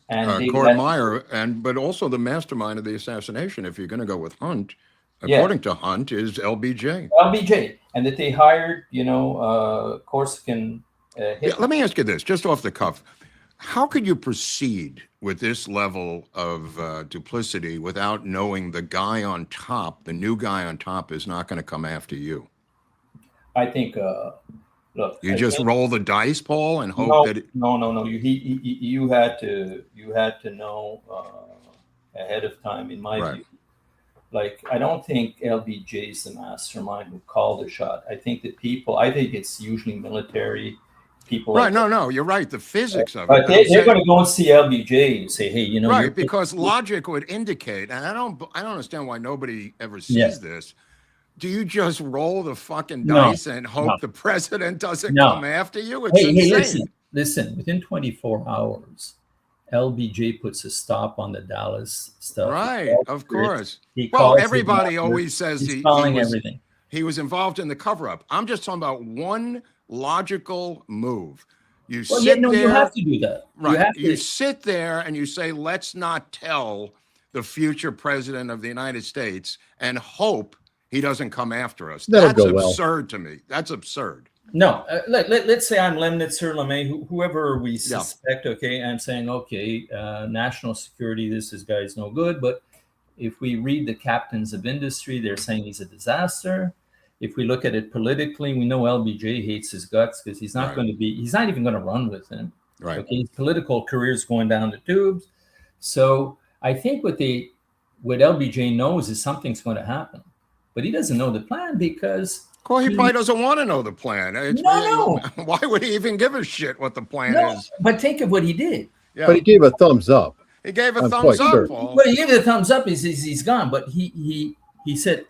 And Cord Meyer, but also the mastermind of the assassination, if you're going to go with Hunt, according to Hunt, is LBJ. LBJ, and that they hired, Corsican. Let me ask you this, just off the cuff. How could you proceed with this level of duplicity without knowing the guy on top, the new guy on top, is not going to come after you? I think, look. You roll the dice, Paul, and hope that. No. You had to know ahead of time, in my view. Like, I don't think LBJ is the mastermind who called the shot. I think that it's usually military people. Right, no, you're right. The physics of it. But they're going to go and see LBJ and say, hey, Right, because logic would indicate, and I don't understand why nobody ever sees this. Do you just roll the fucking dice and hope the president doesn't come after you? It's insane. Listen, within 24 hours, LBJ puts a stop on the Dallas stuff. Right, of course. Well, everybody always says he was involved in the cover-up. I'm just talking about one logical move. You have to do that. Right. You sit there and you say, let's not tell the future president of the United States and hope he doesn't come after us. That's absurd to me. That's absurd. No, let's say I'm Lemnitzer, LeMay, whoever we suspect, okay, I'm saying, national security, this guy's no good. But if we read the captains of industry, they're saying he's a disaster. If we look at it politically, we know LBJ hates his guts because he's not he's not even going to run with him. Right. Okay, his political career is going down the tubes. So I think what LBJ knows is something's going to happen. But he doesn't know the plan because... Well, he probably doesn't want to know the plan. No. Why would he even give a shit what the plan is? But think of what he did. Yeah. But he gave a thumbs up. He gave a thumbs up, Paul. Well, he gave it a thumbs up. He's gone. But he said,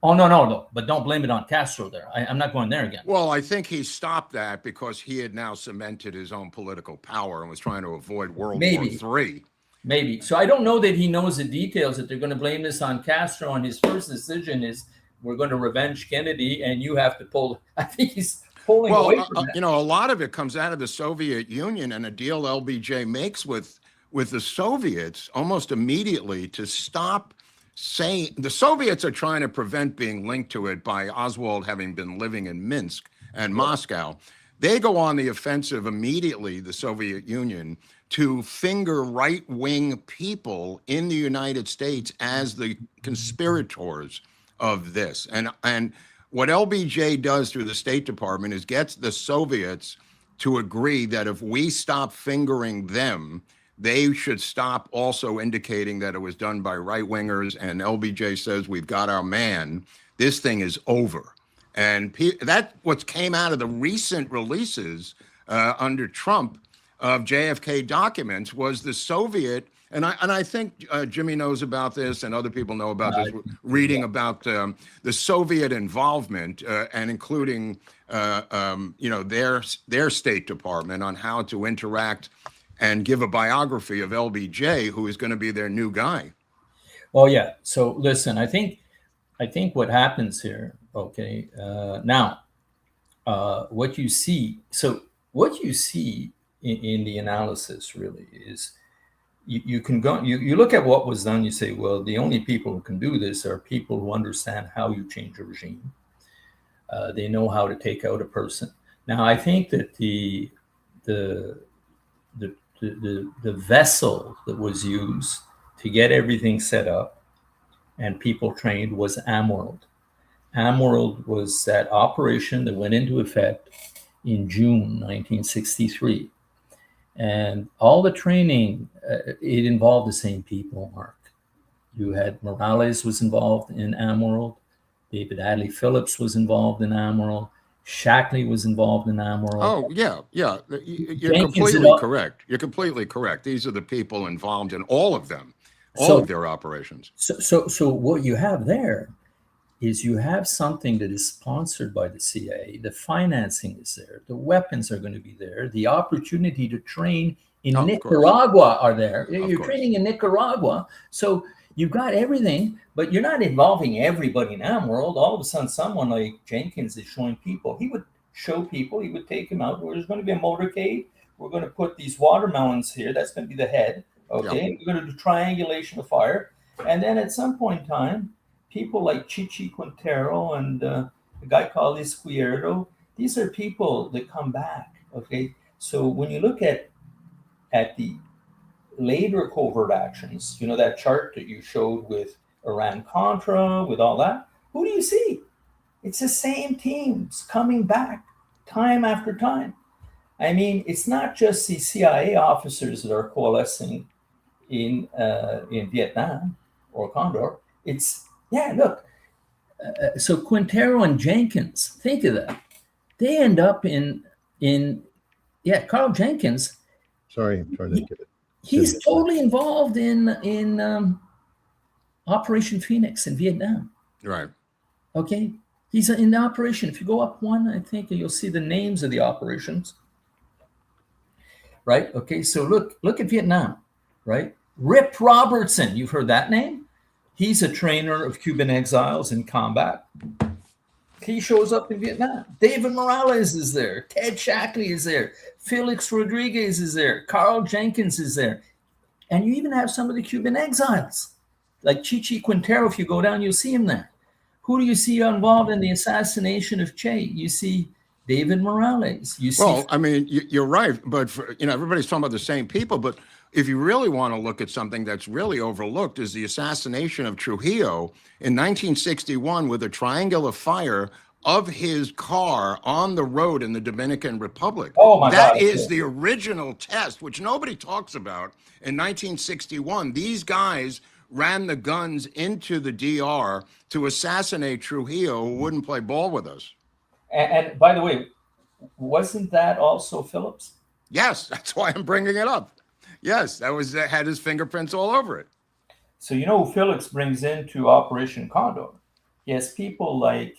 Oh, no. But don't blame it on Castro there. I'm not going there again. Well, I think he stopped that because he had now cemented his own political power and was trying to avoid World War III. Maybe. So I don't know that he knows the details, that they're going to blame this on Castro. And his first decision is, we're going to revenge Kennedy, and you have to pull. I think he's pulling away from that. You know, a lot of it comes out of the Soviet Union and a deal LBJ makes with the Soviets almost immediately to stop saying, the Soviets are trying to prevent being linked to it by Oswald having been living in Minsk and Moscow. They go on the offensive immediately, the Soviet Union, to finger right-wing people in the United States as the conspirators of this. And what LBJ does through the State Department is gets the Soviets to agree that if we stop fingering them, they should stop also indicating that it was done by right-wingers. And LBJ says, we've got our man. This thing is over. And that what came out of the recent releases under Trump of JFK documents was the Soviet, and I think Jimmy knows about this and other people know about this, reading about the Soviet involvement and including you know, their State Department on how to interact and give a biography of LBJ, who is going to be their new guy. Well, yeah. So listen, I think what happens here, okay, now what you see in the analysis really is you can go, you look at what was done, you say, well, the only people who can do this are people who understand how you change a regime. They know how to take out a person. Now, I think that the vessel that was used to get everything set up and people trained was AMWORLD. AMWORLD was that operation that went into effect in June 1963. And all the training, it involved the same people, Mark. You had Morales was involved in AMWORLD. David Atlee Phillips was involved in AMWORLD. Shackley was involved in AMWORLD. Oh, yeah. You're correct. You're completely correct. These are the people involved in all of them, all of their operations. So what you have there is you have something that is sponsored by the CIA. The financing is there. The weapons are going to be there. The opportunity to train in Nicaragua are there. You're training in Nicaragua. So you've got everything, but you're not involving everybody in AMWORLD. All of a sudden, someone like Jenkins is showing people. He would show people. He would take them out. There's going to be a motorcade. We're going to put these watermelons here. That's going to be the head. Okay. Yep. We're going to do triangulation of fire. And then at some point in time, people like Chichi Quintero and a guy called Izquierdo, these are people that come back. Okay. So when you look at the later covert actions, you know, that chart that you showed with Iran-Contra, with all that, who do you see? It's the same teams coming back time after time. I mean, it's not just the CIA officers that are coalescing in Vietnam or Condor. It's, look. So Quintero and Jenkins, think of that. They end up in Carl Jenkins. Sorry, I'm trying to get it. He's totally involved in Operation Phoenix in Vietnam. Right. Okay. He's in the operation. If you go up one, I think you'll see the names of the operations. Right. Okay. So look at Vietnam. Right. Rip Robertson. You've heard that name? He's a trainer of Cuban exiles in combat. He shows up in Vietnam. David Morales is there. Ted Shackley is there. Felix Rodriguez is there. Carl Jenkins is there. And you even have some of the Cuban exiles. Like Chichi Quintero, if you go down, you'll see him there. Who do you see involved in the assassination of Che? You see David Morales. You see. Well, I mean, you're right. But, everybody's talking about the same people. But if you really want to look at something that's really overlooked is the assassination of Trujillo in 1961 with a triangular fire of his car on the road in the Dominican Republic. Oh my God. That is the original test, which nobody talks about. In 1961, these guys ran the guns into the DR to assassinate Trujillo, who wouldn't play ball with us. And by the way, wasn't that also Phillips? Yes, that's why I'm bringing it up. Yes, that had his fingerprints all over it. So you know who Phillips brings into Operation Condor? Yes, people like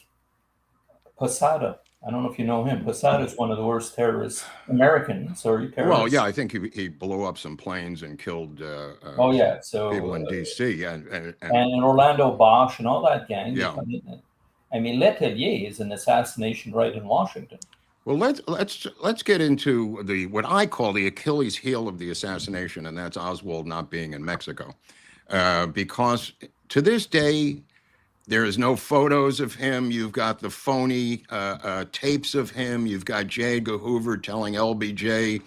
Posada. I don't know if you know him. Posada is one of the worst terrorists, terrorists. Well, yeah, I think he blew up some planes and killed Oh yeah, people so in D.C. and Orlando Bosch and all that gang. Yeah. I mean, Letelier is an assassination right in Washington. Well, let's get into what I call the Achilles heel of the assassination, and that's Oswald not being in Mexico, because to this day there is no photos of him. You've got the phony tapes of him. You've got J. Edgar Hoover telling LBJ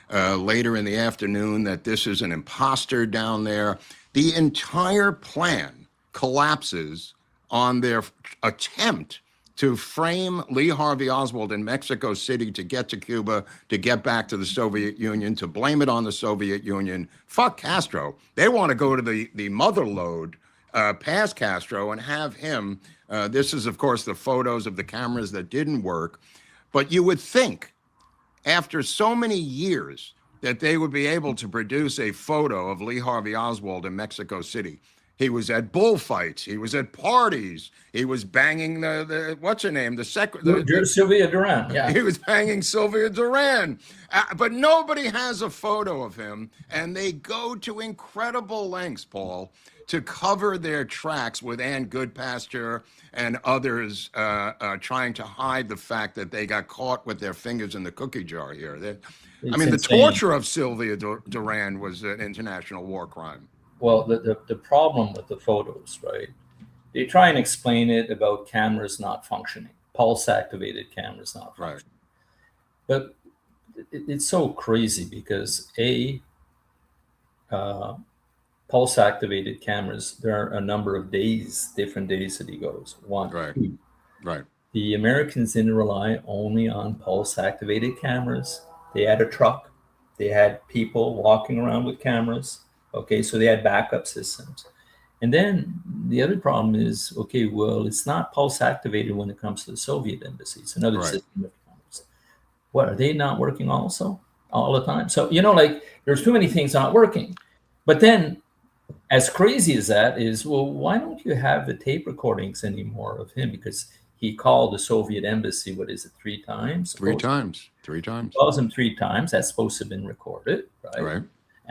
later in the afternoon that this is an imposter down there. The entire plan collapses on their attempt to frame Lee Harvey Oswald in Mexico City to get to Cuba, to get back to the Soviet Union, to blame it on the Soviet Union. Fuck Castro. They want to go to the mother lode past Castro and have him. This is, of course, the photos of the cameras that didn't work. But you would think, after so many years, that they would be able to produce a photo of Lee Harvey Oswald in Mexico City. He was at bullfights. He was at parties. He was banging the what's her name? Sylvia Duran. Yeah. He was banging Sylvia Duran. But nobody has a photo of him. And they go to incredible lengths, Paul, to cover their tracks with Ann Goodpasture and others trying to hide the fact that they got caught with their fingers in the cookie jar here. I mean, insane. The torture of Sylvia Duran was an international war crime. Well, the problem with the photos, right? They try and explain it about cameras not functioning, pulse-activated cameras not functioning. Right. But it's so crazy because pulse-activated cameras, there are a number of days, different days that he goes. One, right. Two. Right. The Americans didn't rely only on pulse-activated cameras. They had a truck. They had people walking around with cameras. Okay, so they had backup systems. And then the other problem is, okay, well, it's not pulse activated when it comes to the Soviet embassy. It's another system of cameras. What, are they not working also all the time? So, like there's too many things not working. But then as crazy as that is, well, why don't you have the tape recordings anymore of him? Because he called the Soviet embassy, what is it, 3 times? Three times. He calls them 3 times. That's supposed to have been recorded, right? Right.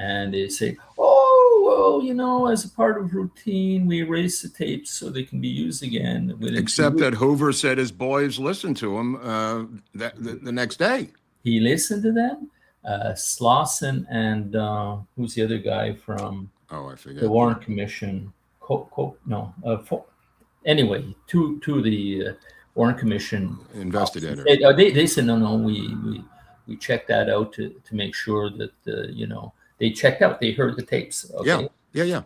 And they say, oh, well, as a part of routine, we erase the tapes so they can be used again. Except that Hoover said his boys listened to him the next day. He listened to them. Slauson and who's the other guy from I forget the Warren Commission? Anyway, to the Warren Commission investigator. They said, no, we checked that out to make sure that, they checked out. They heard the tapes. Okay? Yeah.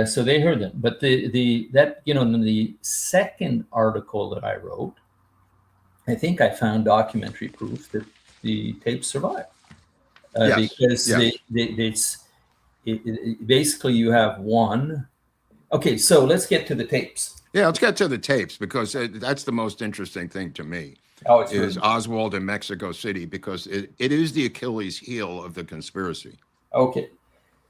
So they heard them. But the second article that I wrote, I think I found documentary proof that the tapes survived. Because basically you have one. Okay, so let's get to the tapes. Yeah, let's get to the tapes because that's the most interesting thing to me. Is Oswald in Mexico City because it is the Achilles heel of the conspiracy. Okay,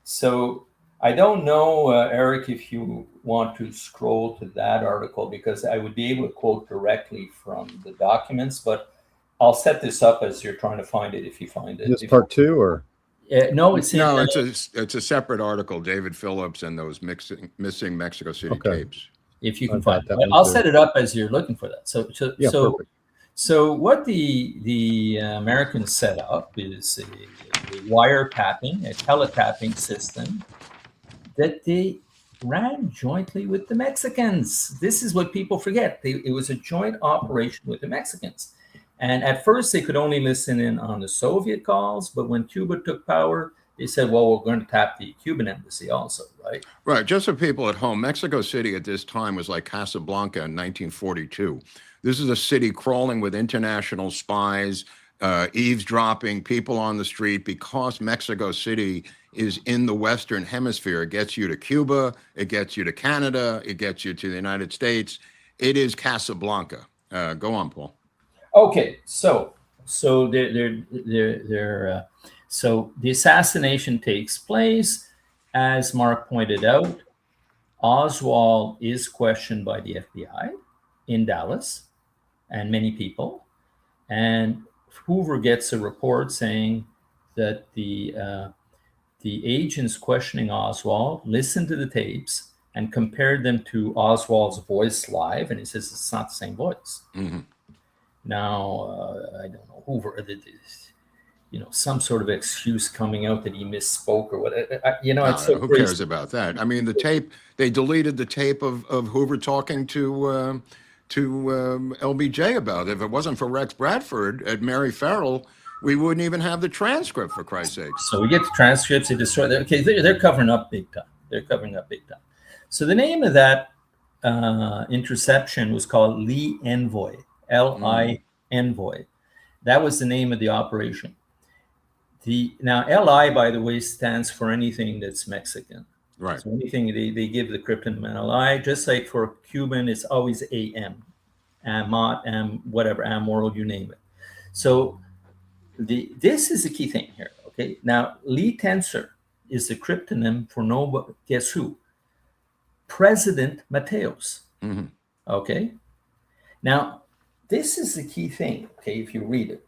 so I don't know, Eric, if you want to scroll to that article because I would be able to quote directly from the documents, but I'll set this up as you're trying to find it if you find it. Is this part 2 or? No, it's a separate article, David Phillips and those missing Mexico City tapes. If you can find it. I'll set it up as you're looking for that. So what the Americans set up is a wiretapping, a teletapping system that they ran jointly with the Mexicans. This is what people forget. It was a joint operation with the Mexicans. And at first they could only listen in on the Soviet calls, but when Cuba took power, they said, well, we're going to tap the Cuban embassy also, right? Right. Just for people at home, Mexico City at this time was like Casablanca in 1942. This is a city crawling with international spies, eavesdropping, people on the street, because Mexico City is in the Western Hemisphere. It gets you to Cuba, it gets you to Canada, it gets you to the United States. It is Casablanca. Go on, Paul. Okay, so the assassination takes place, as Mark pointed out. Oswald is questioned by the FBI. in Dallas, and many people. And Hoover gets a report saying that the agents questioning Oswald listened to the tapes and compared them to Oswald's voice live, and he says it's not the same voice. Mm-hmm. Now, I don't know, Hoover, some sort of excuse coming out that he misspoke or whatever. It's so who crazy. cares about that? I mean, the tape, they deleted the tape of Hoover talking to LBJ about it. If it wasn't for Rex Bradford at Mary Farrell, we wouldn't even have the transcript, for Christ's sake. So we get the transcripts, they destroy them. Okay, they're covering up big time. So the name of that interception was called LIENVOY, LIENVOY. That was the name of the operation. Now, LI, by the way, stands for anything that's Mexican. Right. So anything they give the cryptonym LI, just like for Cuban, it's always AM, AMOT, whatever, AM world, you name it. So this is the key thing here. Okay. Now, Lee Tensor is the cryptonym for guess who? President Mateos. Mm-hmm. Okay. Now, this is the key thing. Okay, if you read it.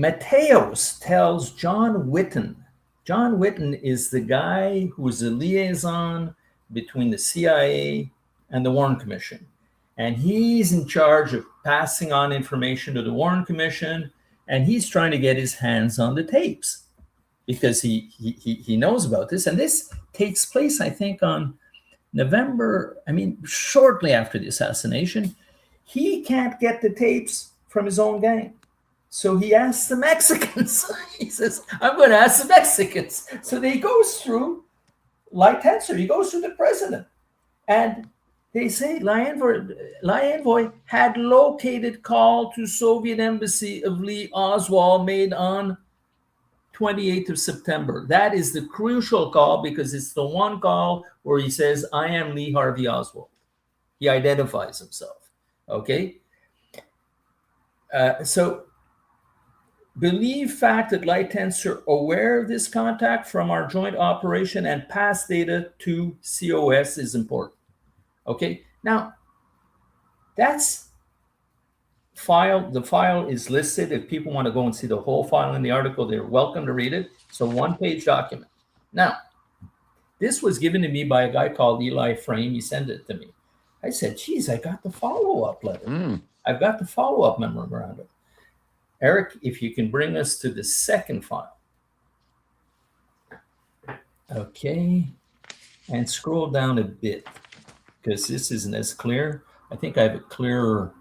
Mateos tells John Whitten. John Whitten is the guy who is the liaison between the CIA and the Warren Commission. And he's in charge of passing on information to the Warren Commission, and he's trying to get his hands on the tapes because he knows about this. And this takes place, I think, on shortly after the assassination. He can't get the tapes from his own gang. So he asks the Mexicans. He says, I'm going to ask the Mexicans. So he goes through Lee Tensor. He goes through the president. And they say LIENVOY had located call to Soviet embassy of Lee Oswald made on 28th of September. That is the crucial call because it's the one call where he says, I am Lee Harvey Oswald. He identifies himself. Okay? So believe fact that Lee Tensor aware of this contact from our joint operation and pass data to COS is important. Okay, now that's file. The file is listed. If people want to go and see the whole file in the article, they're welcome to read it. It's a one-page document. Now, this was given to me by a guy called Eli Frame. He sent it to me. I said, geez, I got the follow-up letter. I've got the follow-up memorandum. Eric, if you can bring us to the second file. Okay, and scroll down a bit because this isn't as clear. I think I have it clearer.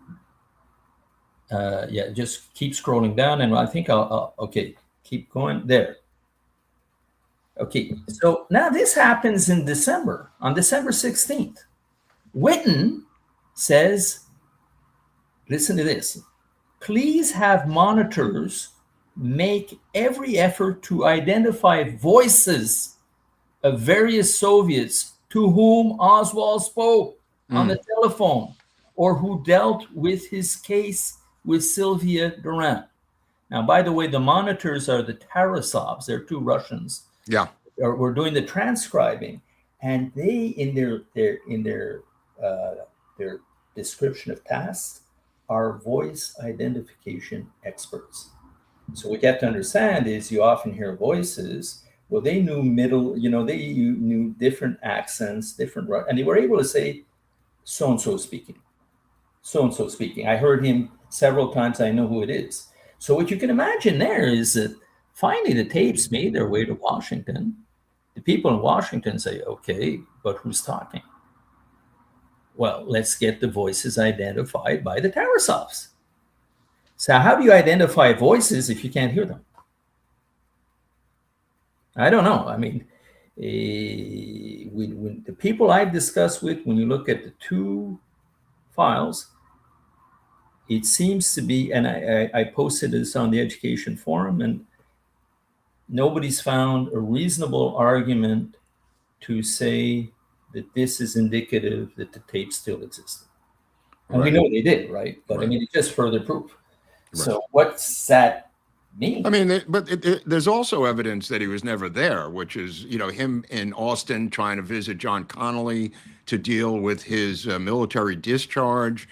Just keep scrolling down, and I think okay, keep going there. Okay, so now this happens in December, on December 16th. Whitten says, listen to this, please have monitors make every effort to identify voices of various Soviets to whom Oswald spoke on the telephone or who dealt with his case with Sylvia Durant. Now, by the way, the monitors are the Tarasovs. They're two Russians. Yeah. We're doing the transcribing, and they, in their description of tasks, are voice identification experts. So what you have to understand is you often hear voices. Well, they knew they knew different accents, and they were able to say, so-and-so speaking. So-and-so speaking. I heard him several times. I know who it is. So what you can imagine there is that finally the tapes made their way to Washington. The people in Washington say, okay, but who's talking? Well, let's get the voices identified by the Tarasovs. So how do you identify voices if you can't hear them? I don't know. I mean, when the people I've discussed with, when you look at the two files, it seems to be, and I posted this on the education forum, and nobody's found a reasonable argument to say that this is indicative that the tape still existed. And we know they did, right? But I mean, it's just further proof. Right. So what's that Me. I mean, but there's also evidence that he was never there, which is, you know, him in Austin trying to visit John Connolly to deal with his military discharge,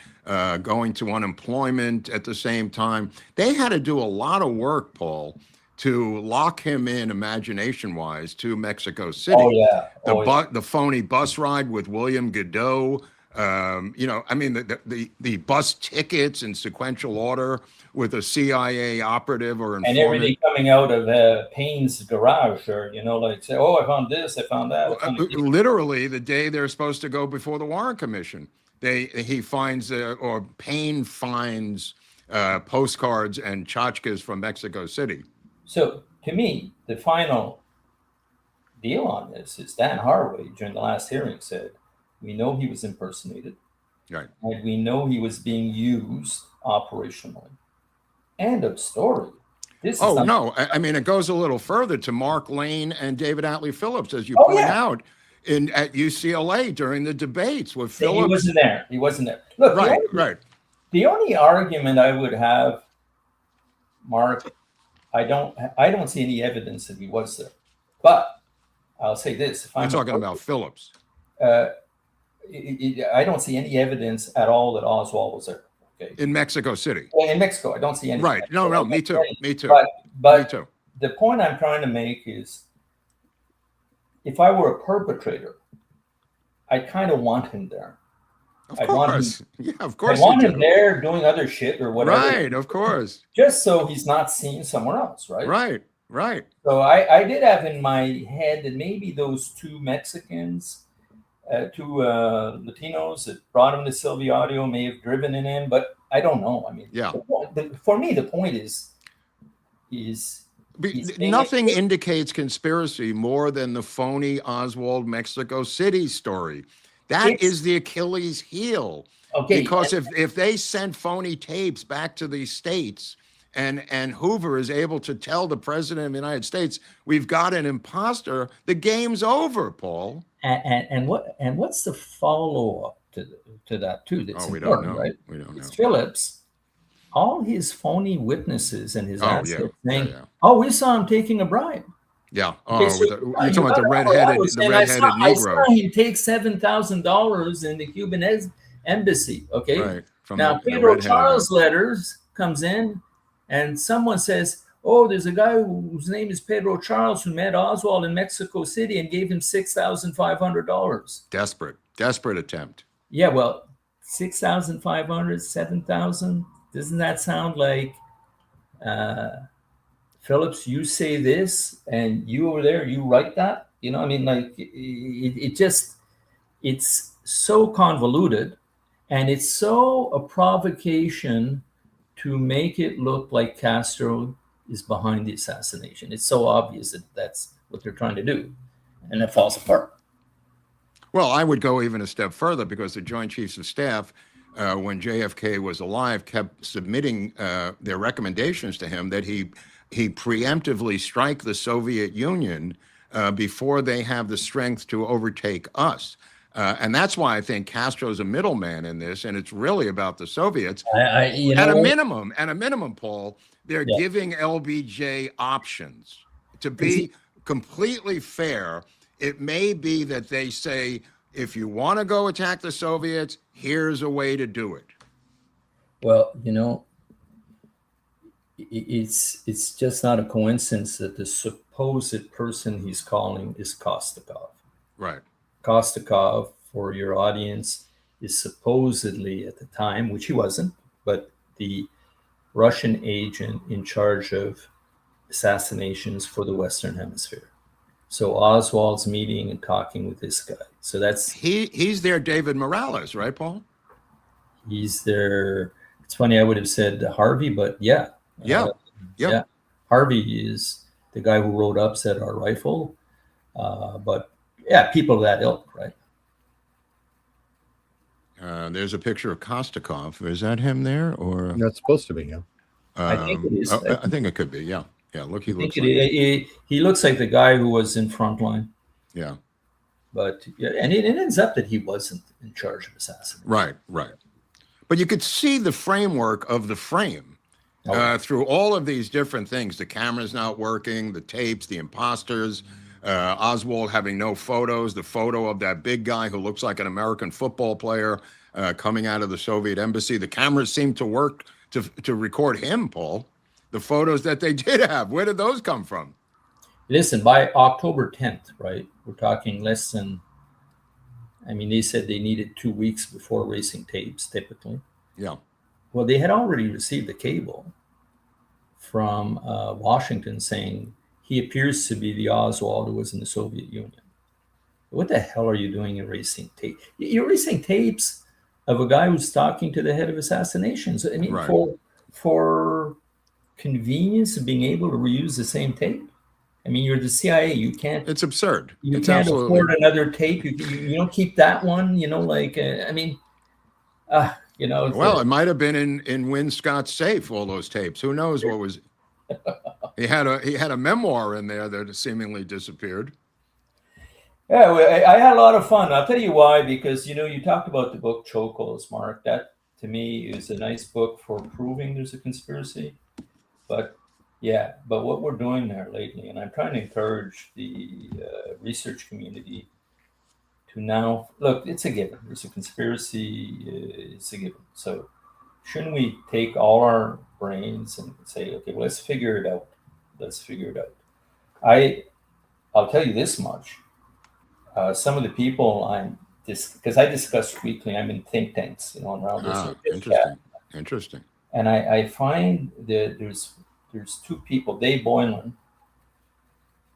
going to unemployment at the same time. They had to do a lot of work, Paul, to lock him in imagination-wise to Mexico City. Oh yeah. The phony bus ride with William Godot. You know, I mean, the bus tickets in sequential order with a CIA operative or informant. And everything coming out of Payne's garage, or, you know, like say, oh, I found this, I found that. Literally, the day they're supposed to go before the Warren Commission, he finds or Payne finds postcards and tchotchkes from Mexico City. So to me, the final deal on this is Dan Harvey during the last hearing said, we know he was impersonated, right, and we know he was being used operationally. End of story. No, I mean, it goes a little further to Mark Lane and David Atlee Phillips, as you point out, at UCLA during the debates with Phillips. He wasn't there. He wasn't there. Look, right. The only argument I would have, Mark, I don't see any evidence that he was there. But I'll say this: I'm talking about Phillips. I don't see any evidence at all that Oswald was there. Okay. In Mexico City. Well, in Mexico, I don't see any. Right. No, me too. Me too. But me too. The point I'm trying to make is, if I were a perpetrator, I kind of want him there. Of course. Yeah, of course. I want him there doing other shit or whatever. Right, of course. Just so he's not seen somewhere else, right? Right. So I did have in my head that maybe those two Mexicans, two Latinos that brought him to Sylvia Audio may have driven it in, but I don't know. I mean, for me, the point is nothing indicates conspiracy more than the phony Oswald Mexico City story. That is the Achilles heel. Okay. Because if they send phony tapes back to the States and Hoover is able to tell the president of the United States, we've got an imposter, the game's over, Paul. And what's the follow-up to that too? That's we important, don't know. right? We don't know. Phillips, all his phony witnesses and his assets saying, we saw him taking a bribe. Yeah. You're talking about the red-headed Negro. I saw him take $7,000 in the Cuban embassy. Okay. Right. Now Pedro Charles letters comes in, and someone says, "Oh, there's a guy whose name is Pedro Charles who met Oswald in Mexico City and gave him $6,500." Desperate attempt. Yeah. Well, 6,500, 7,000. Doesn't that sound like? Phillips, you say this, and you over there, you write that. You know, I mean, like it's so convoluted, and it's so a provocation to make it look like Castro is behind the assassination. It's so obvious that that's what they're trying to do, and it falls apart. Well, I would go even a step further, because the Joint Chiefs of Staff, when JFK was alive, kept submitting their recommendations to him that he preemptively strike the Soviet Union before they have the strength to overtake us. And that's why I think Castro's a middleman in this, and it's really about the Soviets. At a minimum, Paul, they're giving LBJ options. To be completely fair, it may be that they say, if you want to go attack the Soviets, here's a way to do it. Well, you know, it's just not a coincidence that the supposed person he's calling is Kostakov. Right. Kostakov, for your audience, is supposedly at the time, which he wasn't, but the Russian agent in charge of assassinations for the Western Hemisphere. So Oswald's meeting and talking with this guy. So that's he's their David Morales, right, Paul? He's their. It's funny, I would have said Harvey, but yeah. Harvey is the guy who wrote Upset Our Rifle. But yeah, people of that ilk, right? There's a picture of Kostakov. Is that him there, or that's supposed to be him? I think it is. I think it could be. Yeah. Look, he looks. He looks like the guy who was in Frontline. Yeah. But and it ends up that he wasn't in charge of assassination. Right. But you could see the framework of the frame. through all of these different things. The camera's not working, the tapes, the imposters, Oswald having no photos, the photo of that big guy who looks like an American football player coming out of the Soviet embassy. The cameras seemed to work to record him, Paul. The photos that they did have, where did those come from? Listen, by October 10th, right, we're talking less than, I mean, they said they needed 2 weeks before racing tapes, typically. Yeah. Well, they had already received a cable from Washington saying he appears to be the Oswald who was in the Soviet Union. What the hell are you doing erasing tape? You're erasing tapes of a guy who's talking to the head of assassinations. I mean, right. for convenience of being able to reuse the same tape. I mean, you're the CIA. You can't. It's absurd. You it's can't absolutely... afford another tape. You don't keep that one. You know, like I mean, you know. Well, it might have been in Win Scott's safe. All those tapes. Who knows what was? He had a memoir in there that seemingly disappeared. Yeah, I had a lot of fun. I'll tell you why. Because you know, you talked about the book Chokeholds, Mark. That to me is a nice book for proving there's a conspiracy. But yeah, but what we're doing there lately, and I'm trying to encourage the research community to now look. It's a given. There's a conspiracy. It's a given. So shouldn't we take all our brains and say, okay, well, let's figure it out. Let's figure it out. I'll tell you this much. Some of the people because I discuss weekly. I'm in think tanks, you know, around this. Interesting. And I find that there's two people. Dave Boylan,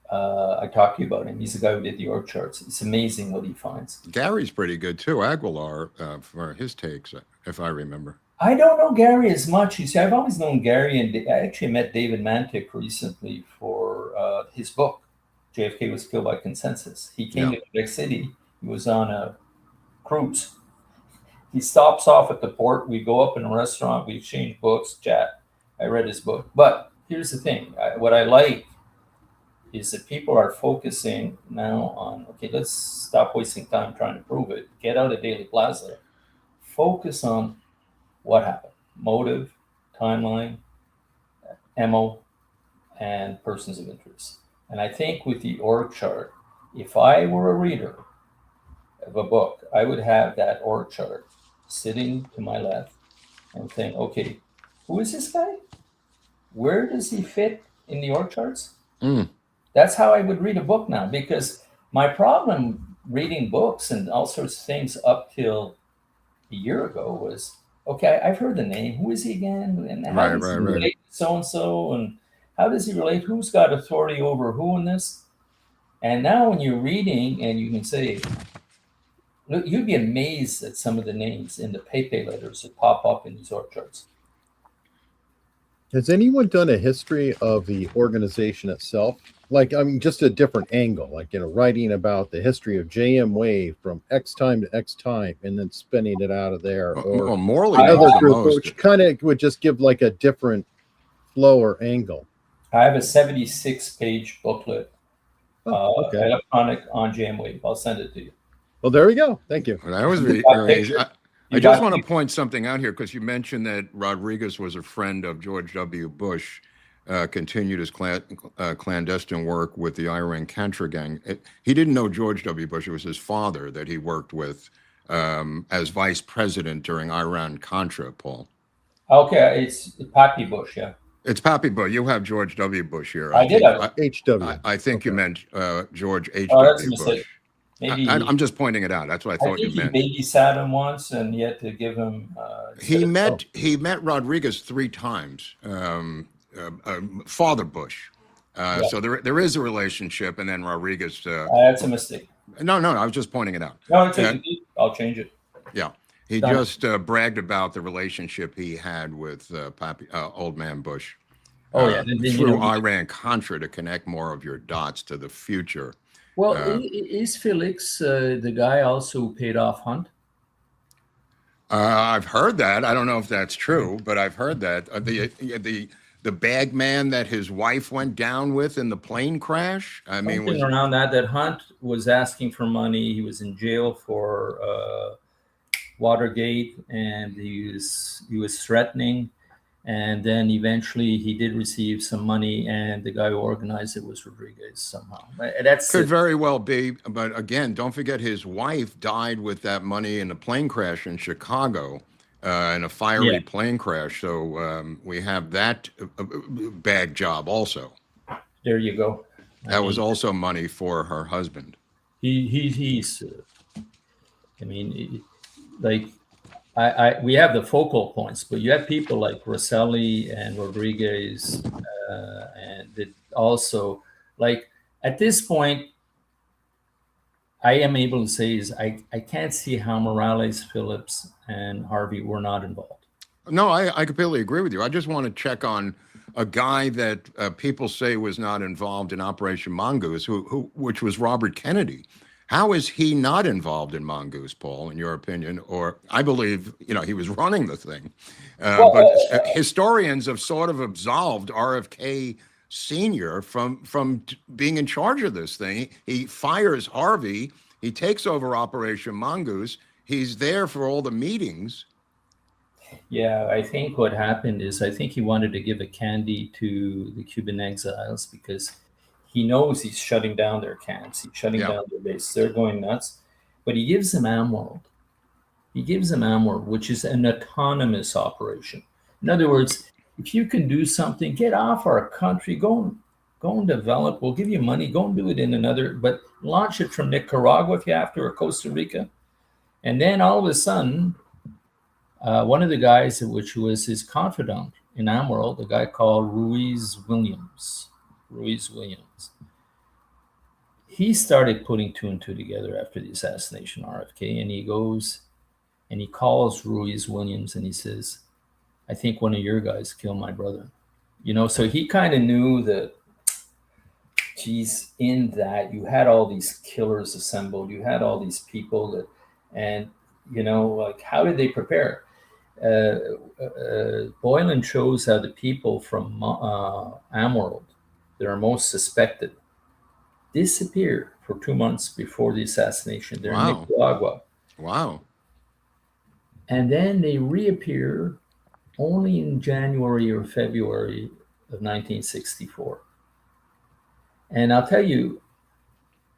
I talked to you about him. He's the guy who did the org charts. It's amazing what he finds. Gary's pretty good too. Aguilar for his takes, if I remember. I don't know Gary as much. You see, I've always known Gary, and I actually met David Mantic recently for his book, JFK Was Killed by Consensus. He came to Quebec City. He was on a cruise. He stops off at the port. We go up in a restaurant. We exchange books, chat. I read his book. But here's the thing. What I like is that people are focusing now on, okay, let's stop wasting time trying to prove it. Get out of Dealey Plaza. Focus on what happened. Motive, timeline, MO, and persons of interest. And I think with the org chart, if I were a reader of a book, I would have that org chart sitting to my left and saying, okay, who is this guy? Where does he fit in the org charts? That's how I would read a book now, because my problem reading books and all sorts of things up till a year ago was, okay, I've heard the name. Who is he again? And how does he relate to so-and-so? And how does he relate? Who's got authority over who in this? And now when you're reading and you can say, look, you'd be amazed at some of the names in the Pepe letters that pop up in these org charts. Has anyone done a history of the organization itself? Like, I mean, just a different angle, like, you know, writing about the history of JMWAVE from X time to X time and then spinning it out of there. Or Morley other group, which kind of would just give like a different flow or angle. I have a 76-page booklet, electronic on JMWAVE. I'll send it to you. Well, there we go. Thank you. That was amazing. I just want to point something out here, because you mentioned that Rodriguez was a friend of George W. Bush, continued his clandestine work with the Iran-Contra gang. He didn't know George W. Bush. It was his father that he worked with as vice president during Iran-Contra, Paul. Okay, it's Pappy Bush, yeah. It's Pappy Bush. You have George W. Bush here. I did have H.W. I think you meant George H.W. Oh, that's a mistake. Bush. Maybe I'm just pointing it out. That's what I thought you meant. He babysat him once, and you had to give him. He met Rodriguez 3 times. Father Bush. So there is a relationship, and then Rodriguez. That's a mistake. No, I was just pointing it out. No, I'll change it. Yeah, he just bragged about the relationship he had with Old Man Bush. Oh yeah, through Iran-Contra to connect more of your dots to the future. Well, is Felix the guy also who paid off Hunt? I've heard that. I don't know if that's true, but I've heard that. The bag man that his wife went down with in the plane crash. I mean, something around that Hunt was asking for money. He was in jail for Watergate, and he was threatening. And then eventually he did receive some money, and the guy who organized it was Rodriguez somehow. That's Could very well be, but again, don't forget his wife died with that money in a plane crash in Chicago, in a fiery plane crash. So we have that bag job also. There you go. That was also money for her husband. He's I mean, like we have the focal points, but you have people like Rosselli and Rodriguez, and that also, like, at this point, I am able to say is I can't see how Morales, Phillips, and Harvey were not involved. No, I completely agree with you. I just want to check on a guy that people say was not involved in Operation Mongoose, which was Robert Kennedy. How is he not involved in Mongoose, Paul, in your opinion? Or I believe, he was running the thing. But historians have sort of absolved RFK Sr. from being in charge of this thing. He fires Harvey. He takes over Operation Mongoose. He's there for all the meetings. Yeah, I think what happened is I think he wanted to give a candy to the Cuban exiles because he knows he's shutting down their camps. He's shutting down their base. They're going nuts. But he gives them AmWorld. He gives them AmWorld, which is an autonomous operation. In other words, if you can do something, get off our country, go and develop. We'll give you money. Go and do it in another, but launch it from Nicaragua if you have to, or Costa Rica. And then all of a sudden, one of the guys, which was his confidant in AmWorld, a guy called Ruiz Williams, he started putting two and two together after the assassination of RFK, and he goes and he calls Ruiz Williams and he says, I think one of your guys killed my brother. So he kind of knew that, geez, in that you had all these killers assembled, you had all these people that, and like, how did they prepare? Boylan shows how the people from AmWorld that are most suspected disappeared for 2 months before the assassination. They're in Nicaragua. Wow. And then they reappear only in January or February of 1964. And I'll tell you,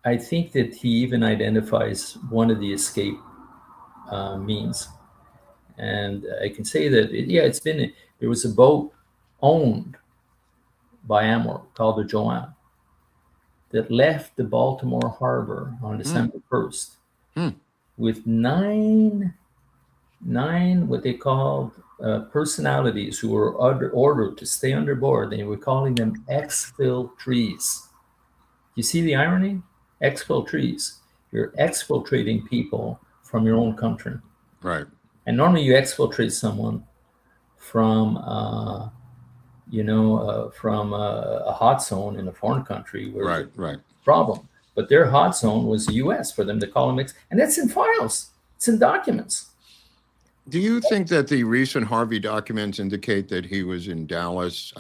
I think that he even identifies one of the escape means. And I can say that, there was a boat owned by AmWorld called the Joanne that left the Baltimore harbor on December 1st with nine what they called personalities who were ordered to stay under board. They were calling them exfiltrees. You see the irony? Exfiltrees. You're exfiltrating people from your own country. Right. And normally you exfiltrate someone from, from a hot zone in a foreign country. Where right. Problem. But their hot zone was the U.S. for them to call them and that's in files. It's in documents. Do you think that the recent Harvey documents indicate that he was in Dallas?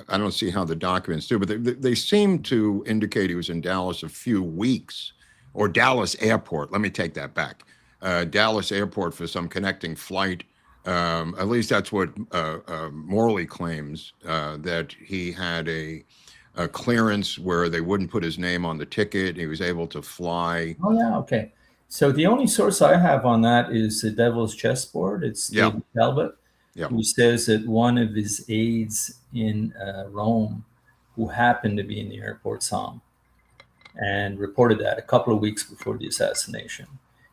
I don't see how the documents do, but they seem to indicate he was in Dallas a few weeks, or Dallas Airport. Let me take that back. Dallas Airport for some connecting flight. At least that's what Morley claims, that he had a clearance where they wouldn't put his name on the ticket. He was able to fly. Oh, yeah. Okay. So the only source I have on that is the Devil's Chessboard. It's David Talbot, who says that one of his aides in Rome, who happened to be in the airport, saw him and reported that a couple of weeks before the assassination.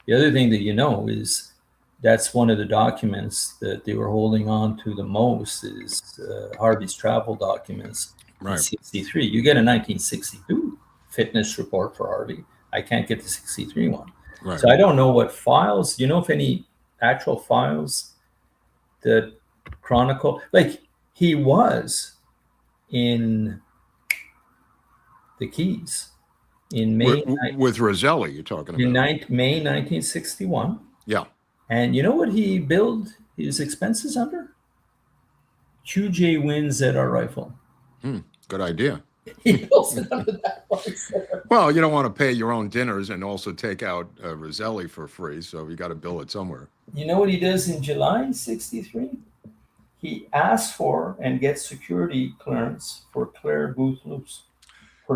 The other thing that is that's one of the documents that they were holding on to the most is Harvey's travel documents. Right. 63. You get a 1962 fitness report for Harvey. I can't get the 63 one. Right. So I don't know what files, if any actual files that chronicle, like he was in the Keys in May. With Rosselli, you're talking about. In May 1961. Yeah. And you know what he billed his expenses under? QJ Win ZR rifle. Good idea. He bills it under that price. Well, you don't want to pay your own dinners and also take out Rosselli for free, so you got to bill it somewhere. You know what he does in July 63? he asked for and gets security clearance for Claire Booth Luce.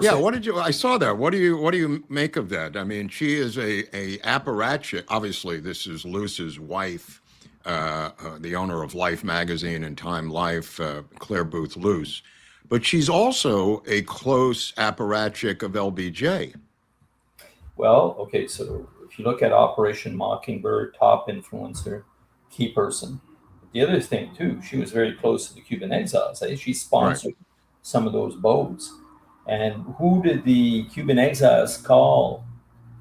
Yeah, I saw that. What do you make of that? I mean, she is a apparatchik. Obviously, this is Luce's wife, the owner of Life magazine and Time Life, Claire Booth Luce, but she's also a close apparatchik of LBJ. Well, okay, so if you look at Operation Mockingbird, top influencer, key person. The other thing too, she was very close to the Cuban exiles. She sponsored some of those boats. And who did the Cuban exiles call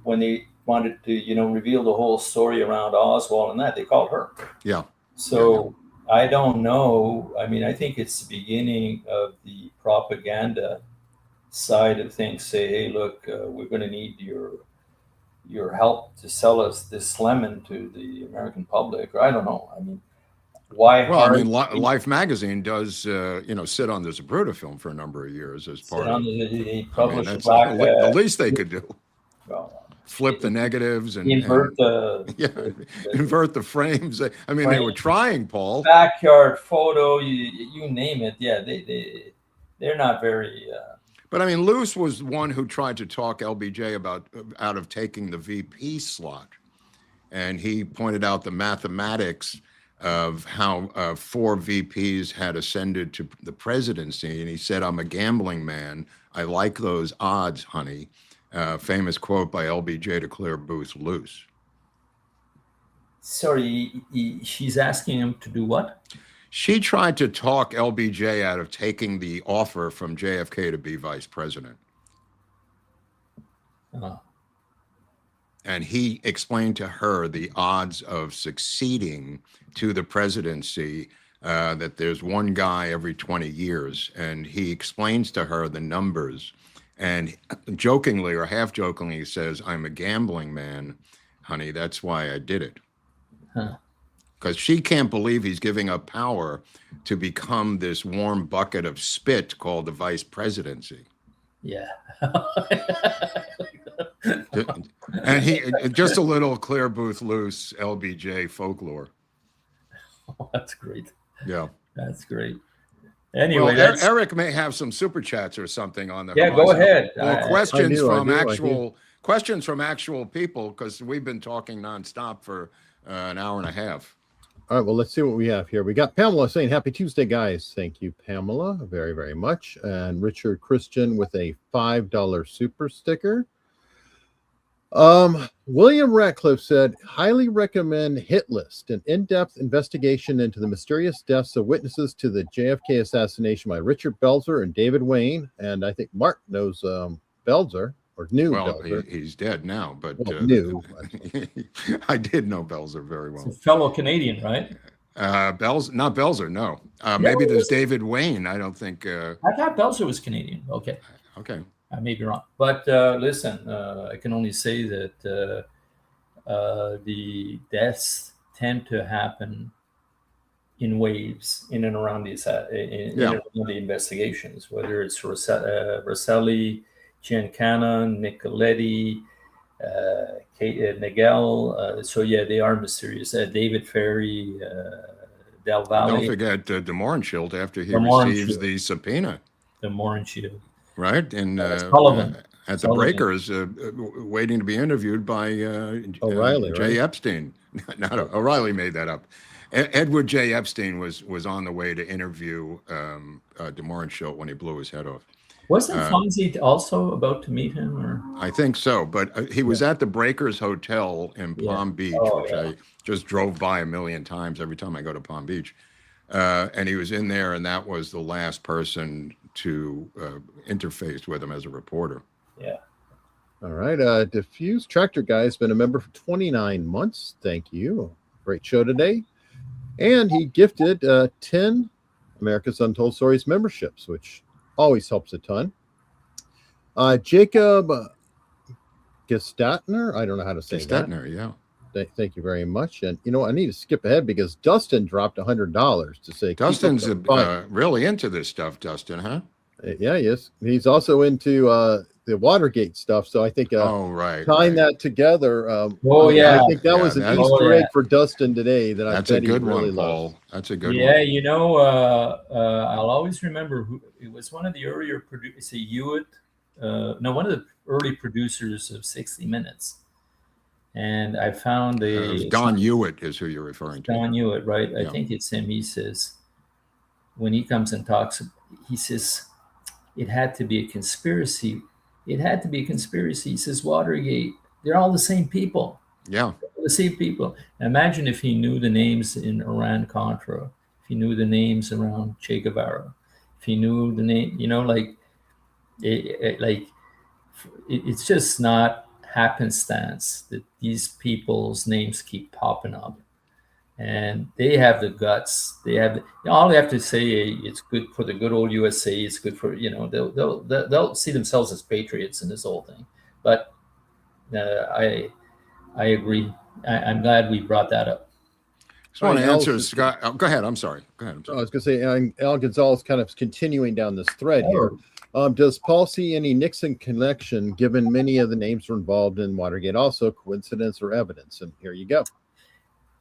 when they wanted to, reveal the whole story around Oswald and that? They called her. Yeah. So I don't know. I mean, I think it's the beginning of the propaganda side of things. Say, hey, look, we're going to need your help to sell us this lemon to the American public. Or I don't know. I mean, why? Well, I mean, Life magazine does, sit on the Zapruder film for a number of years as part of. That's the least they could do. Well, flip the negatives and invert invert the frames. I mean, they were trying, Paul. Backyard photo, you name it. Yeah, they're not very. But I mean, Luce was one who tried to talk LBJ out of taking the VP slot, and he pointed out the mathematics of how 4 VPs had ascended to the presidency, and he said, "I'm a gambling man. I like those odds, honey." Famous quote by LBJ to Claire Booth Luce. Sorry, she's asking him to do what? She tried to talk LBJ out of taking the offer from JFK to be vice president. And he explained to her the odds of succeeding to the presidency, that there's one guy every 20 years. And he explains to her the numbers. And jokingly or half jokingly, he says, "I'm a gambling man, honey. That's why I did it." Because she can't believe he's giving up power to become this warm bucket of spit called the vice presidency. Yeah. And he just a little Claire Booth Luce LBJ folklore. Oh, that's great. Yeah. That's great. Anyway, well, Eric may have some super chats or something on the horizon. Go ahead. Or questions from actual people, because we've been talking nonstop for an hour and a half. All right, well, let's see what we have here. We got Pamela saying, "Happy Tuesday, guys." Thank you, Pamela, very, very much. And Richard Christian with a $5 super sticker. William Ratcliffe said, "Highly recommend Hit List, an in-depth investigation into the mysterious deaths of witnesses to the JFK assassination by Richard Belzer and David Wayne." And I think Mark knows Belzer, or knew Belzer. He's dead now, but knew. I did know Belzer very well. It's a fellow Canadian, right? Not Belzer, no. Maybe there's David Wayne. I don't think. I thought Belzer was Canadian. Okay. I may be wrong, but listen, I can only say that the deaths tend to happen in waves in and around the investigations, whether it's Rosselli, Giancana, Nicoletti, Nagel. So yeah, they are mysterious. David Ferry, Del Valle. Don't forget DeMorenshield after he receives the subpoena. DeMorenshield. Right, and at the Breakers, waiting to be interviewed by O'Reilly, J. Epstein. Not O'Reilly made that up. Edward J. Epstein was on the way to interview DeMorenshield when he blew his head off. Wasn't Fonzie also about to meet him? Or I think so, but he was at the Breakers Hotel in Palm Beach, which I just drove by a million times every time I go to Palm Beach. And he was in there, and that was the last person to interface with him as a reporter. Yeah. All right. Diffuse Tractor Guy has been a member for 29 months. Thank you. Great show today. And he gifted 10 America's Untold Stories memberships, which always helps a ton. Jacob Gestatner, I don't know how to say that. Gestatner, yeah. Thank you very much. And I need to skip ahead because Dustin dropped $100 to say. Dustin's really into this stuff, Dustin, huh? Yeah, yes. He's also into the Watergate stuff. So I think right. tying that together. Oh, yeah. I think that was an that's- Easter egg for Dustin today that I That's a bet he good really one, loves. Paul. That's a good Yeah, one. you know, I'll always remember who it was. One of the earlier producers, Hewitt, no, one of the early producers of 60 Minutes. And I found It was Don Hewitt is who you're referring to. Don Hewitt, right? Yeah. I think it's him. He says, when he comes and talks, he says, it had to be a conspiracy. It had to be a conspiracy. He says, Watergate, they're all the same people. Yeah. The same people. Imagine if he knew the names in Iran-Contra, if he knew the names around Che Guevara, if he knew the name, you know, it's just not happenstance that these people's names keep popping up. And they have the guts. They have all they have to say. It's good for the good old USA. It's good for, you know, they'll see themselves as patriots in this whole thing. But I agree. I'm glad we brought that up. Just want to answer Scott. Oh, go ahead. I'm sorry. Go ahead. I was going to say, Al Gonzalez kind of continuing down this thread here. Does Paul see any Nixon connection, given many of the names were involved in Watergate? Also, coincidence or evidence? And here you go.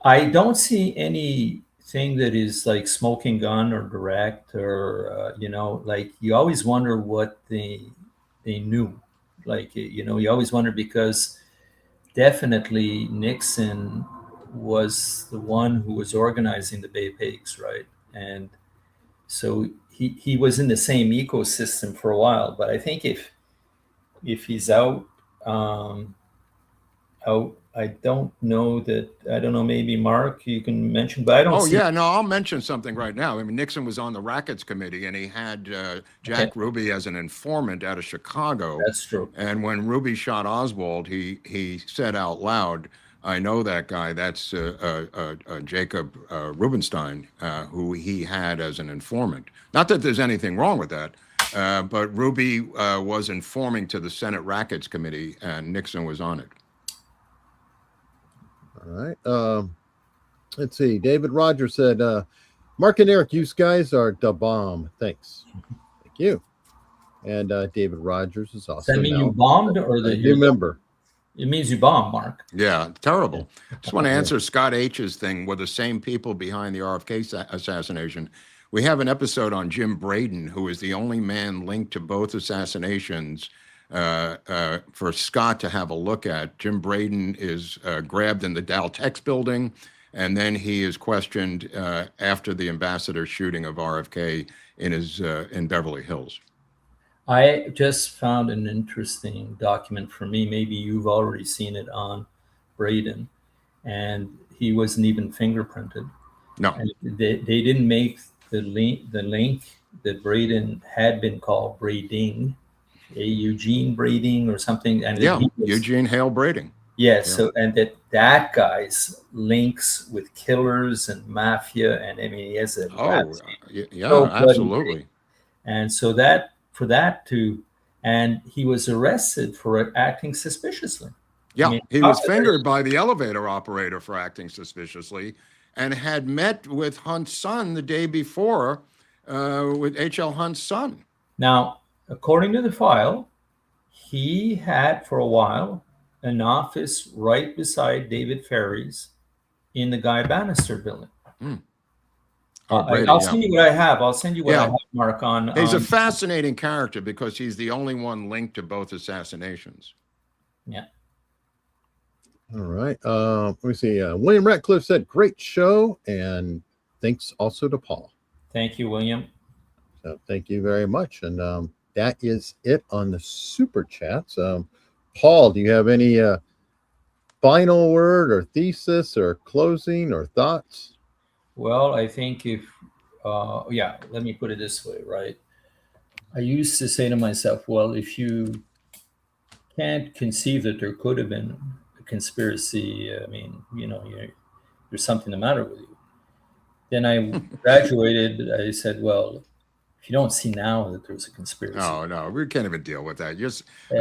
I don't see anything that is like smoking gun or direct or, you know, like you always wonder what they knew. Like, you know, you always wonder because definitely Nixon was the one who was organizing the Bay Pigs, right? And so he was in the same ecosystem for a while. But I think if he's out, I don't know, maybe Mark, you can mention, but I don't see. Yeah, no, I'll mention something right now. I mean, Nixon was on the Rackets Committee and he had Jack Ruby as an informant out of Chicago. That's true. And when Ruby shot Oswald, he said out loud, I know that guy. That's Jacob Rubenstein, who he had as an informant. Not that there's anything wrong with that, but Ruby was informing to the Senate Rackets Committee and Nixon was on it. All right. Let's see. David Rogers said, Mark and Eric, you guys are the bomb. Thanks. Thank you. And David Rogers is also. Does that mean you bombed or the new member? It means you bombed, Mark. Yeah, terrible. Just want to answer Scott H's thing. Were the same people behind the RFK assassination. We have an episode on Jim Braden, who is the only man linked to both assassinations for Scott to have a look at. Jim Braden is grabbed in the Dow Tex building, and then he is questioned after the ambassador shooting of RFK in Beverly Hills. I just found an interesting document for me. Maybe you've already seen it on Braden, and he wasn't even fingerprinted. No, and they didn't make the link that Braden had been called Brading, a Eugene Brading or something. And yeah, Eugene Hale Brading. Yes, yeah. So and that guy's links with killers and mafia, and I mean he has a absolutely. And so and he was arrested for acting suspiciously. Yeah, I mean, he was fingered by the elevator operator for acting suspiciously, and had met with Hunt's son the day before, with H.L. Hunt's son. Now, according to the file, he had for a while an office right beside David Ferry's in the Guy Bannister building. I'll send you what I have. I'll send you what I have, Mark, on. He's a fascinating character because he's the only one linked to both assassinations. Yeah. All right. Let me see. William Ratcliffe said, great show. And thanks also to Paul. Thank you, William. So thank you very much. And that is it on the super chats. Paul, do you have any final word or thesis or closing or thoughts? Well, I think let me put it this way, right? I used to say to myself, well, if you can't conceive that there could have been a conspiracy, I mean, you know, there's something the matter with you. Then I graduated. I said, well, if you don't see now that there's a conspiracy. No, we can't even deal with that. I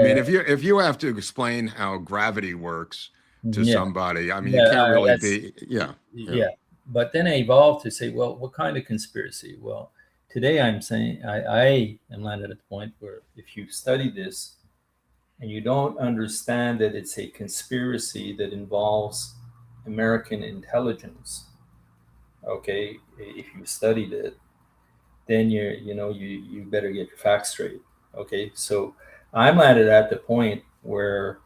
mean, if you have to explain how gravity works to somebody, I mean, you can't really be, Yeah. But then I evolved to say, well, what kind of conspiracy? Well, today I'm saying I am landed at the point where if you study this and you don't understand that it's a conspiracy that involves American intelligence, okay, if you studied it, then you better get your facts straight. Okay, so I'm landed at the point where,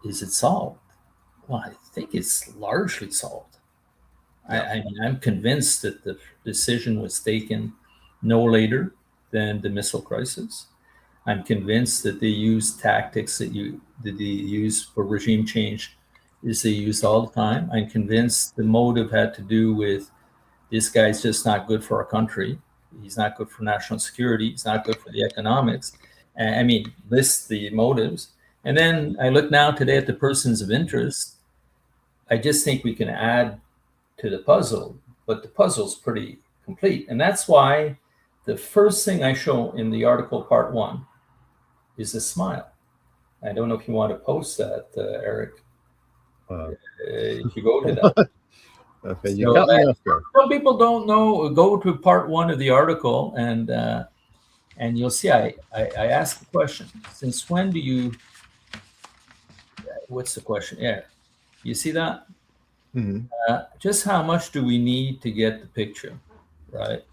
is it solved? Well, I think it's largely solved. I mean, I'm convinced that the decision was taken no later than the missile crisis. I'm convinced that they used tactics that they use for regime change is they used all the time. I'm convinced the motive had to do with this guy's just not good for our country. He's not good for national security. He's not good for the economics. I mean, list the motives. And then I look now today at the persons of interest. I just think we can add to the puzzle, but the puzzle's pretty complete. And that's why the first thing I show in the article, part 1, is a smile. I don't know if you want to post that, Eric. If you go to that. Okay, you got me off there. Some people don't know. Go to part 1 of the article, and you'll see. I asked the question: since when do you? What's the question? Yeah, you see that? Mm-hmm. Just how much do we need to get the picture, right?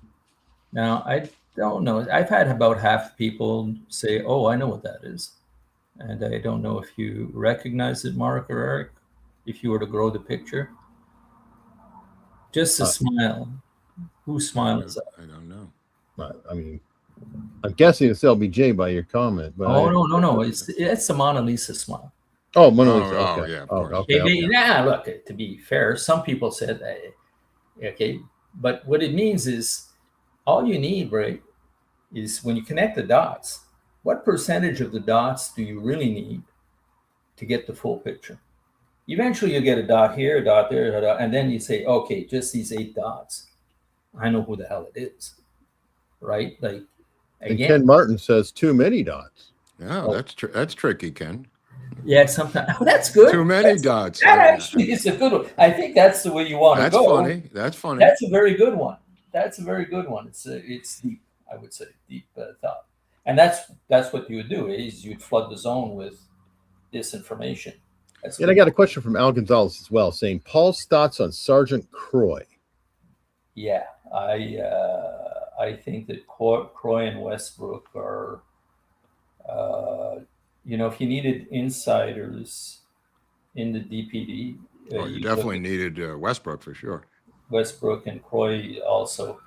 Now, I don't know. I've had about half people say, "Oh, I know what that is," and I don't know if you recognize it, Mark or Eric. If you were to grow the picture. Just a smile. Whose smile is that? I don't know. I mean, I'm guessing it's LBJ by your comment. But no. It's the Mona Lisa smile. Oh, Mona Lisa. Okay. Oh, yeah. Of course. Okay. Yeah, look, to be fair, some people said that. Okay, but what it means is all you need, right, is when you connect the dots, what percentage of the dots do you really need to get the full picture? Eventually, you get a dot here, a dot there, a dot, and then you say, okay, just these 8 dots. I know who the hell it is, right? Like, again, and Ken Martin says too many dots. Yeah, that's tricky, Ken. Yeah, sometimes. Oh, that's good. Too many dots. That actually is a good one. I think that's the way you want to go. That's funny. That's a very good one. It's deep, I would say, deep thought. And that's what you would do, is you'd flood the zone with this information. And I got a question from Al Gonzalez as well, saying Paul's thoughts on Sergeant Croy. Yeah, I think that Croy and Westbrook are, if you needed insiders in the DPD, you definitely needed Westbrook for sure. Westbrook and Croy also.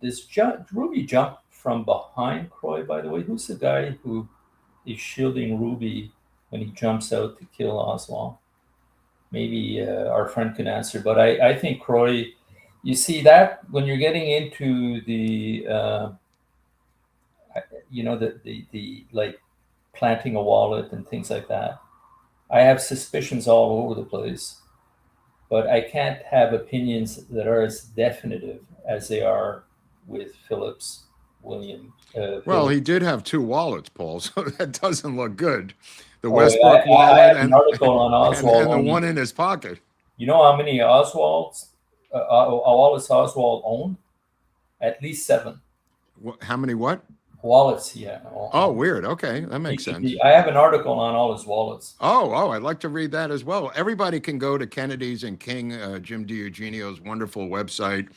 Does Ruby jump from behind Croy? By the way, who's the guy who is shielding Ruby when he jumps out to kill Oswald? Maybe our friend can answer, but I think Croy, you see that when you're getting into the, the like planting a wallet and things like that, I have suspicions all over the place, but I can't have opinions that are as definitive as they are with Phillips, William. Well, he did have 2 wallets, Paul, so that doesn't look good. The Westbrook wallet and the one in his pocket. You know how many Wallace Oswald owned? At least 7. How many what? Wallets, yeah. Oh, weird. Okay, that makes sense. I have an article on all his wallets. Oh, I'd like to read that as well. Everybody can go to Kennedy's and King, Jim DiEugenio's wonderful website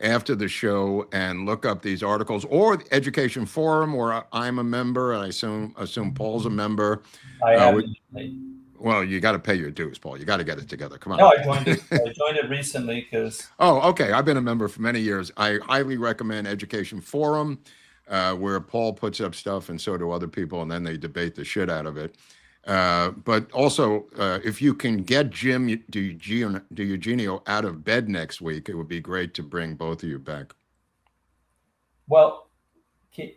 after the show and look up these articles, or the Education Forum, or I'm a member, and I assume Paul's a member. Well, you got to pay your dues, Paul. You got to get it together. Come on. No, I joined it recently because. Oh, okay. I've been a member for many years. I highly recommend Education Forum, where Paul puts up stuff, and so do other people, and then they debate the shit out of it. But also, if you can get Jim DiEugenio out of bed next week, it would be great to bring both of you back. Well,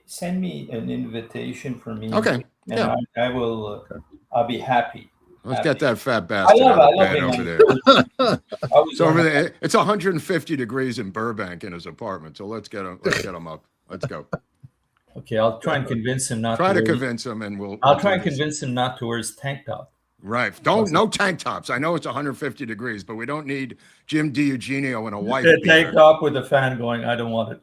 send me an invitation for me. Okay. And yeah. I will. I'll be happy. Let's get that fat bastard out of bed over there. It's over there. It's 150 degrees in Burbank in his apartment. So let's get him up. Let's go. Okay, I'll try and convince him not. Try to convince him, and I'll try and convince him not to wear his tank top. Right. No tank tops. I know it's 150 degrees, but we don't need Jim DiEugenio in a white The beater. tank top with the fan going. I don't want it.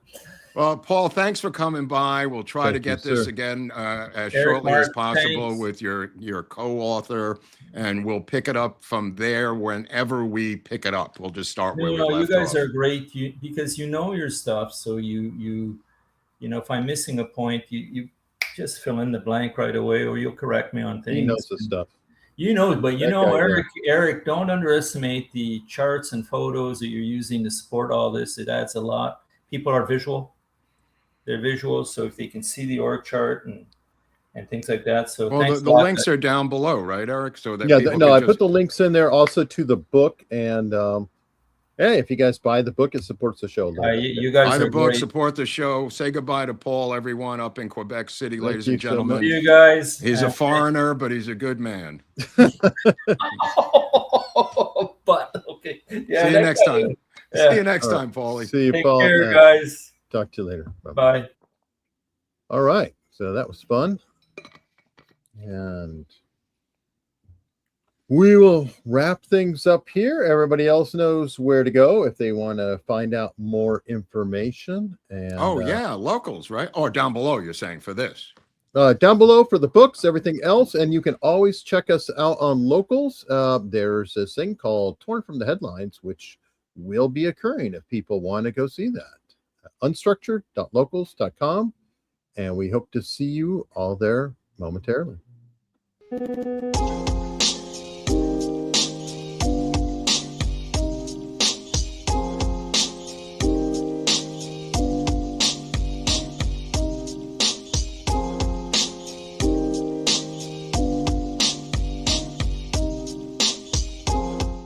Well, Paul, thanks for coming by. We'll try to get this again as shortly as possible with your co-author, and we'll pick it up from there whenever we pick it up. We'll just start where we left off. You guys are great because you know your stuff. So you know, if I'm missing a point, you just fill in the blank right away, or you'll correct me on things. He knows the stuff. You know, but you know, Eric, don't underestimate the charts and photos that you're using to support all this. It adds a lot. People are visual. They're visual, so if they can see the org chart and things like that. So well, the links are down below, right, Eric? So that I put the links in there also to the book, and hey, if you guys buy the book, it supports the show. You guys buy the book, great. Support the show. Say goodbye to Paul, everyone up in Quebec City, ladies and gentlemen. You guys. He's a foreigner, but he's a good man. But okay. Yeah, see you next time. Yeah. See you next time, Paulie. See you, Take Paul. care, guys. Talk to you later. Bye. All right. So that was fun. And we will wrap things up here. Everybody else knows where to go if they want to find out more information. And locals, right? Or down below, you're saying, for this. Down below for the books, everything else. And you can always check us out on locals. There's this thing called Torn from the Headlines, which will be occurring if people want to go see that. Unstructured.locals.com. And we hope to see you all there momentarily.